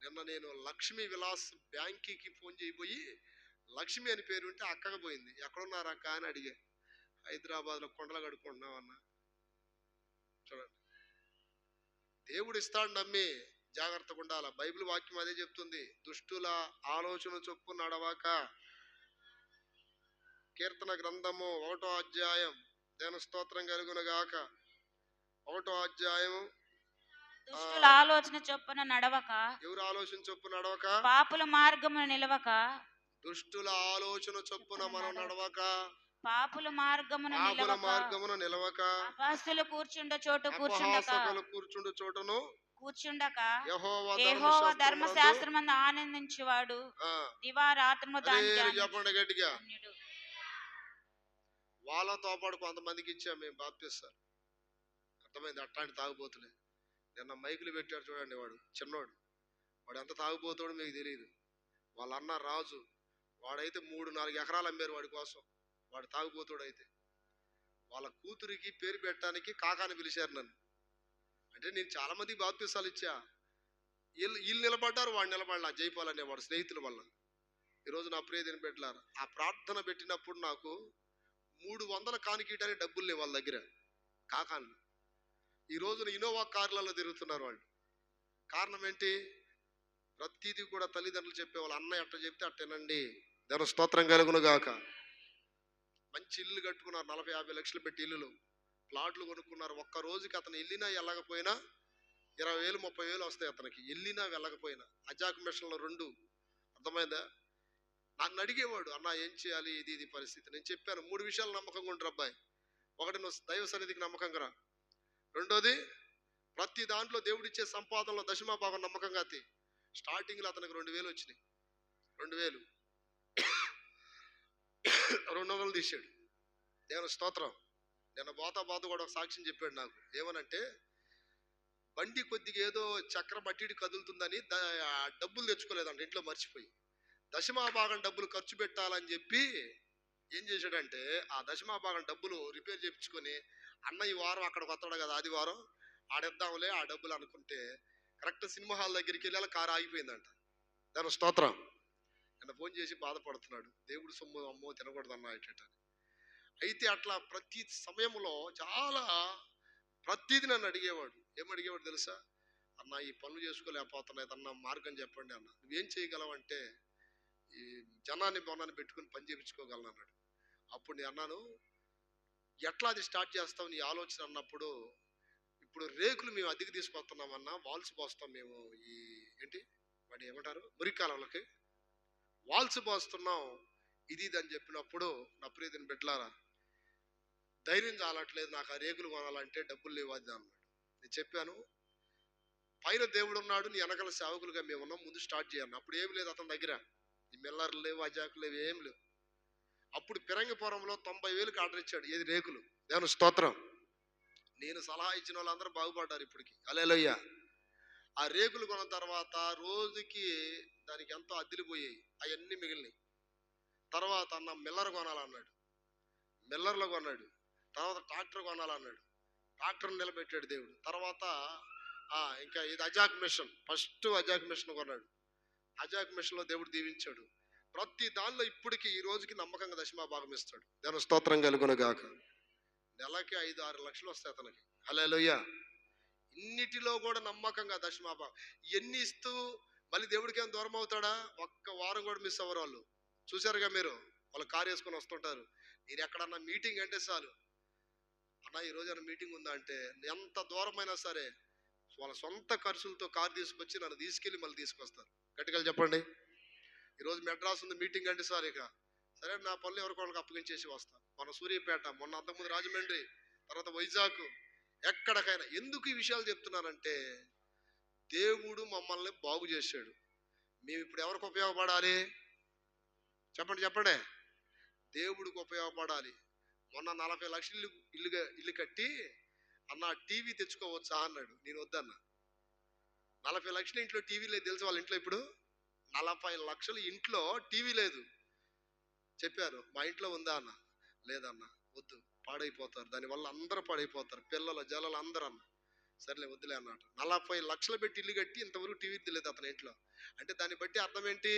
Speaker 1: నిన్న నేను లక్ష్మీ విలాస్ బ్యాంకీకి ఫోన్ చేయబోయి లక్ష్మి అని పేరు ఉంటే అక్కగా పోయింది. ఎక్కడున్నారు అక్క అని అడిగా. హైదరాబాద్లో కొండలు గడుక్కుంటున్నాం అన్న. చూడండి, దేవుడు ఇస్తాడు నమ్మి జాగ్రత్తగా ఉండాలి. బైబిల్ వాక్యం అదే చెప్తుంది, దుష్టుల ఆలోచన చొప్పు నడవాక. కీర్తన గ్రంథము 1వ అధ్యాయం, దేవుని స్తోత్రం కలుగునుగాక, 1వ అధ్యాయం.
Speaker 2: దుష్టుల ఆలోచన చొప్పున నడవక,
Speaker 1: ఎవరు ఆలోచన చొప్పున నడవక,
Speaker 2: పాపుల మార్గమున నిలవక.
Speaker 1: దుష్టుల ఆలోచన చొప్పున మనం నడవక,
Speaker 2: పాపుల మార్గమున
Speaker 1: నిలవక,
Speaker 2: అపహాస్యులు కూర్చుండ
Speaker 1: చోటును
Speaker 2: కూర్చుండక,
Speaker 1: యెహోవా
Speaker 2: ధర్మశాస్త్రమందు ఆనందించువాడు దివారాత్రము దాన్ని
Speaker 1: చెప్పండి గట్టిగా. వాళ్ళతో పాటు కొంతమందికి ఇచ్చాం మేము బాప్తిస్తారు. అర్థమైంది? అట్లాంటి తాగుబోతులే. నిన్న మైకులు పెట్టాడు చూడండి, వాడు చిన్నోడు, వాడు ఎంత తాగుపోతాడో మీకు తెలియదు. వాళ్ళ అన్న రాజు, వాడైతే 3-4 ఎకరాలు అమ్మారు వాడి కోసం, వాడు తాగుపోతాడైతే. వాళ్ళ కూతురికి పేరు పెట్టడానికి కాకాని పిలిచారు నన్ను. అంటే నేను చాలా మందికి బాప్తీసాలు ఇచ్చా, వీళ్ళు నిలబడ్డారు, వాడు నిలబడలా, జైపాల్ అనే వాడు స్నేహితుల వల్ల. ఈరోజు నా ప్రియదిని పెట్టారు. ఆ ప్రార్థన పెట్టినప్పుడు నాకు 300 కానికీయడానికి డబ్బులు లేవు వాళ్ళ దగ్గర, కాకాళ్ళు. ఈ రోజున ఇన్నోవా కార్లలో తిరుగుతున్నారు వాళ్ళు. కారణం ఏంటి? ప్రతిదీ కూడా తల్లిదండ్రులు చెప్పేవాళ్ళు, అన్న ఎట్ట చెప్తే అట్టేనండి. దేవుని స్తోత్రం కలుగును గాక. మంచి ఇల్లు కట్టుకున్నారు, 40-50 లక్షలు పెట్టి ఇల్లులు, ప్లాట్లు కొనుక్కున్నారు. ఒక్క రోజుకి అతను వెళ్ళినా వెళ్ళకపోయినా 20,000-30,000 వస్తాయి అతనికి, వెళ్ళినా వెళ్ళకపోయినా. అజాక్ మిషన్లో 2, అర్థమైందా? నన్ను అడిగేవాడు, అన్న ఏం చేయాలి, ఇది పరిస్థితి. నేను చెప్పాను 3 విషయాలు నమ్మకంగా ఉంటారు అబ్బాయి. ఒకటి, నువ్వు దైవ సన్నిధికి నమ్మకంగా రా. రెండోది, ప్రతి దాంట్లో దేవుడిచ్చే సంపాదనలో దశమ భాగం నమ్మకంగా అతి. స్టార్టింగ్లో అతనికి 2,000 వచ్చినాయి, 2,000 200 తీసాడు. దేవుని స్తోత్రం. నిన్న బాత కూడా ఒక సాక్ష్యం చెప్పాడు నాకు. ఏమనంటే, బండి కొద్దిగా ఏదో చక్రం అట్టి కదులుతుందని డబ్బులు తెచ్చుకోలేదంట, ఇంట్లో మర్చిపోయి. దశమాభాగం డబ్బులు ఖర్చు పెట్టాలని చెప్పి ఏం చేశాడంటే, ఆ దశమాభాగం డబ్బులు రిపేర్ చేయించుకొని, అన్న ఈ వారం అక్కడికి వస్తాడు కదా, ఆదివారం ఆడిద్దాంలే ఆ డబ్బులు అనుకుంటే, కరెక్ట్ సినిమా హాల్ దగ్గరికి వెళ్ళి కారు ఆగిపోయిందంట. దాని స్తోత్రం. నిన్న ఫోన్ చేసి బాధపడుతున్నాడు, దేవుడు సొమ్ము అమ్మో తినకూడదన్నా ఇట్ట. అయితే అట్లా ప్రతి సమయంలో చాలా ప్రతిదీ నన్ను అడిగేవాడు. ఏమడిగేవాడు తెలుసా? అన్న ఈ పనులు చేసుకోలేకపోతున్నా, ఏదన్నా మార్గం చెప్పండి అన్న. నువ్వేం చేయగలవంటే, ఈ జనాన్ని బొనాన్ని పెట్టుకుని పని చేయించుకోగలను అన్నాడు. అప్పుడు నేను అన్నాను, ఎట్లా అది స్టార్ట్ చేస్తావు నీ ఆలోచన అన్నప్పుడు, ఇప్పుడు రేకులు మేము అద్దెకి తీసుకొస్తున్నామన్నా, వాల్స్ పోస్తాం మేము, ఈ ఏంటి వాడు ఏమంటారు మురికాలకి వాల్స్ పోస్తున్నాం, ఇది అని చెప్పినప్పుడు, నా ప్రియతని బిడ్డలారా, ధైర్యం చాలట్లేదు నాకు, ఆ రేకులు కొనాలంటే డబ్బులు లేవు అది అన్నాడు. నేను చెప్పాను, పైన దేవుడు ఉన్నాడు, నీ వెనకాల సేవకులుగా మేము ఉన్నాం, ముందు స్టార్ట్ చేయాలి. అప్పుడు ఏమి లేదు అతని దగ్గర, ఈ మిల్లర్లు లేవు, అజాకులు లేవు, ఏం లేవు. అప్పుడు పిరంగిపురంలో 90,000కి ఆర్డర్ ఇచ్చాడు, ఏది రేకులు. దేవుని స్తోత్రం. నేను సలహా ఇచ్చిన వాళ్ళందరూ బాగుపడ్డారు ఇప్పటికి, హల్లెలూయా. ఆ రేకులు కొన్న తర్వాత రోజుకి దానికి ఎంతో అద్దెలు పోయాయి, అవన్నీ మిగిలినాయి. తర్వాత అన్న మిల్లర్ కొనాలన్నాడు, మిల్లర్లో కొన్నాడు. తర్వాత ట్రాక్టర్ కొనాలన్నాడు, ట్రాక్టర్ నిలబెట్టాడు దేవుడు. తర్వాత ఇంకా ఇది అజాక్ మిషన్, ఫస్ట్ అజాక్ మిషన్ కొన్నాడు. అజాక్ మిషన్లో దేవుడు దీవించాడు. ప్రతి దానిలో ఇప్పటికి ఈ రోజుకి నమ్మకంగా దశమ భాగం ఇస్తాడు. దేవుని స్తోత్రం కలుగును గాక. నెలకి 5-6 లక్షలు వస్తాయి అతనికి, హల్లెలూయా. ఇన్నిటిలో కూడా నమ్మకంగా దశమ భాగం ఎన్ని ఇస్తూ మళ్ళీ దేవుడికి ఏం దూరం అవుతాడా? ఒక్క వారం కూడా మిస్ అవ్వరు వాళ్ళు. చూసారుగా మీరు, వాళ్ళు కారు వేసుకొని వస్తుంటారు. నేను ఎక్కడన్నా మీటింగ్ అంటే చాలు, అన్న ఈరోజు ఏమైనా మీటింగ్ ఉందా అంటే, ఎంత దూరమైనా సరే వాళ్ళ సొంత ఖర్చులతో కారు తీసుకొచ్చి నన్ను తీసుకెళ్ళి మళ్ళీ తీసుకొస్తారు. గట్టిగా చెప్పండి. ఈరోజు మెడ్రాస్ ఉంది మీటింగ్ అంటే సార్, ఇక సరే నా పనులు ఎవరికొకరికి అప్పగించేసి వస్తాను. మన సూర్యాపేట, మొన్న అంతకుముందు రాజమండ్రి, తర్వాత వైజాగ్, ఎక్కడికైనా. ఎందుకు ఈ విషయాలు చెప్తున్నానంటే, దేవుడు మమ్మల్ని బాగు చేశాడు. మేము ఇప్పుడు ఎవరికి ఉపయోగపడాలి చెప్పండి? దేవుడికి ఉపయోగపడాలి. మొన్న 40 లక్షలు ఇల్లు కట్టి, అన్న టీవీ తెచ్చుకోవచ్చా అన్నాడు. నేను వద్దన్నా. 40 లక్షలు ఇంట్లో టీవీ లేదు తెలుసు వాళ్ళ ఇంట్లో. ఇప్పుడు 40 లక్షలు ఇంట్లో టీవీ లేదు. చెప్పారు, మా ఇంట్లో ఉందా అన్న. లేదన్నా, వద్దు, పాడైపోతారు, దానివల్ల అందరూ పాడైపోతారు, పిల్లలు జల్లలు అందరూ అన్న. సరేలే వద్దులే అన్నట్టు. 40 లక్షలు పెట్టి ఇల్లు కట్టి ఇంతవరకు టీవీ తెలియదు అతని ఇంట్లో. అంటే దాన్ని బట్టి అర్థం ఏంటి?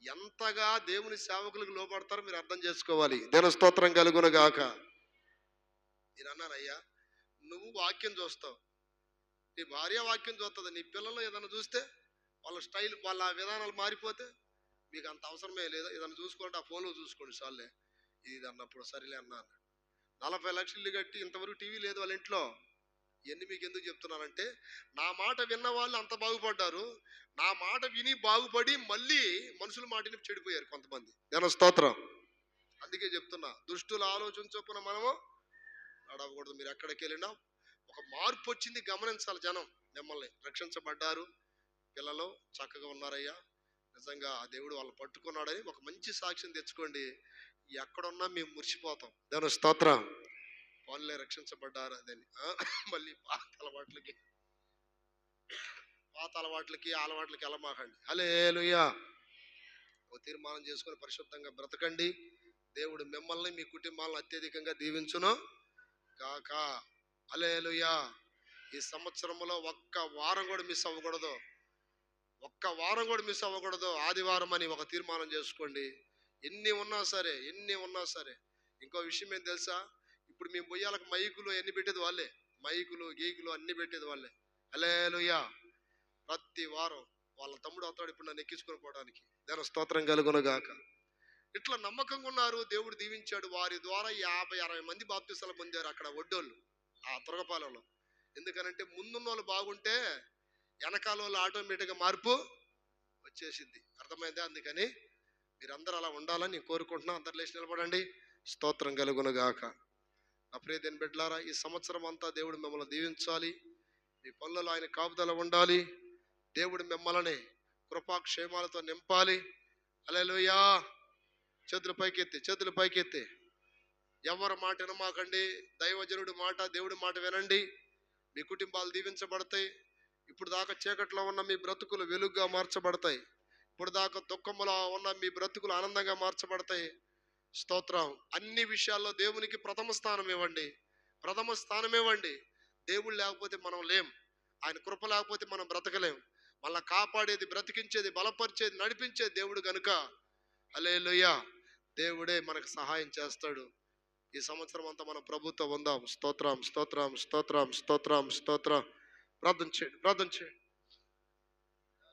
Speaker 1: ఎంతగా దేవుని సేవకులకు లోపడతారో మీరు అర్థం చేసుకోవాలి. దేవుని స్తోత్రం కలుగును గాక. నేను అన్నాను, అయ్యా నువ్వు వాక్యం చూస్తావు, నీ భార్య వాక్యం చూస్తుంది, నీ పిల్లలు ఏదైనా చూస్తే వాళ్ళ స్టైల్, వాళ్ళ విధానాలు మారిపోతే మీకు అంత అవసరమే లేదు, ఏదైనా చూసుకోండి, ఆ ఫోన్లో చూసుకోండి చాలే ఇది అన్నప్పుడు. సరేలే అన్నాను. 40 లక్షలు ఇల్లు కట్టి ఇంతవరకు టీవీ లేదు వాళ్ళ ఇంట్లో. ఇవన్నీ మీకు ఎందుకు చెప్తున్నానంటే, నా మాట విన్న వాళ్ళు అంత బాగుపడ్డారు, నా మాట విని బాగుపడి మళ్ళీ మనుషుల మాటని చెడిపోయారు కొంతమంది. దేవుని స్తోత్రం. అందుకే చెప్తున్నా, దుష్టుల ఆలోచన చొప్పున మనము నడవకూడదు. మీరు ఎక్కడికి వెళ్ళినా ఒక మార్పు వచ్చింది గమనించాలి. జనం మిమ్మల్ని రక్షించబడ్డారు, పిల్లలు చక్కగా ఉన్నారయ్యా, నిజంగా ఆ దేవుడు వాళ్ళు పట్టుకున్నాడని ఒక మంచి సాక్ష్యం తెచ్చుకోండి. ఎక్కడున్నా మేము మురిసిపోతాం. దేవుని స్తోత్రం. వాళ్ళే రక్షించబడ్డారు అదని మళ్ళీ పాత అలవాట్లకి పాత అలవాట్లకి అలవాట్లకి వెళ్ళమాకండి. హల్లెలూయా. ఓ తీర్మానం చేసుకొని పరిశుద్ధంగా బ్రతకండి. దేవుడు మిమ్మల్ని మీ కుటుంబాలను అత్యధికంగా దీవించును కాక. హల్లెలూయా. ఈ సంవత్సరంలో ఒక్క వారం కూడా మిస్ అవ్వకూడదు. ఒక్క వారం కూడా మిస్ అవ్వకూడదు. ఆదివారం అని ఒక తీర్మానం చేసుకోండి. ఎన్ని ఉన్నా సరే. ఇంకో విషయం ఏం తెలుసా? ఇప్పుడు మేము బొయ్యాలకు మైకులు ఎన్ని పెట్టేది వాళ్ళే. మైకులు గీకులు అన్ని పెట్టేది వాళ్ళే. హల్లెలూయా. ప్రతి వారం వాళ్ళ తమ్ముడు అవుతాడు ఇప్పుడు నన్ను ఎక్కించుకొని పోవడానికి. దాని స్తోత్రం కలుగును గాక. ఇట్లా నమ్మకంగా ఉన్నారు. దేవుడు దీవించాడు. వారి ద్వారా 50-60 మంది బాప్తిసాలు పొందారు అక్కడ ఒడ్డోళ్ళు ఆ తురగపాలెంలో. ఎందుకనంటే ముందున్న వాళ్ళు బాగుంటే వెనకాల వాళ్ళు ఆటోమేటిక్గా మార్పు వచ్చేసింది. అర్థమైందా? అందుకని మీరందరూ అలా ఉండాలని నేను కోరుకుంటున్నా. అందరు లేచి నిలబడండి. స్తోత్రం కలుగును గాక. నా ప్రియ దేవుని బిడ్డలారా, ఈ సంవత్సరం అంతా దేవుడు మిమ్మల్ని దీవించాలి. మీ పనులలో ఆయన కాపుదల ఉండాలి. దేవుడు మిమ్మల్ని కృపాక్షేమాలతో నింపాలి. హల్లెలూయా. చేతులు పైకెత్తి. ఎవరి మాట వినమాకండి. దైవజనుడి మాట, దేవుడి మాట వినండి. మీ కుటుంబాలు దీవించబడతాయి. ఇప్పుడు దాకా చీకట్లో ఉన్న మీ బ్రతుకులు వెలుగుగా మార్చబడతాయి. ఇప్పుడు దాకా దుఃఖములో ఉన్న మీ బ్రతుకులు ఆనందంగా మార్చబడతాయి. స్తోత్రం. అన్ని విషయాల్లో దేవునికి ప్రథమ స్థానం ఇవ్వండి. దేవుడు లేకపోతే మనం లేం. ఆయన కృప లేకపోతే మనం బ్రతకలేం. మళ్ళా కాపాడేది, బ్రతికించేది, బలపరిచేది, నడిపించేది దేవుడు కనుక హల్లెలూయా. దేవుడే మనకు సహాయం చేస్తాడు. ఈ సంవత్సరం అంతా మనం ప్రభుత్వం ఉందాం. స్తోత్రం. ప్రార్థన చేయండి.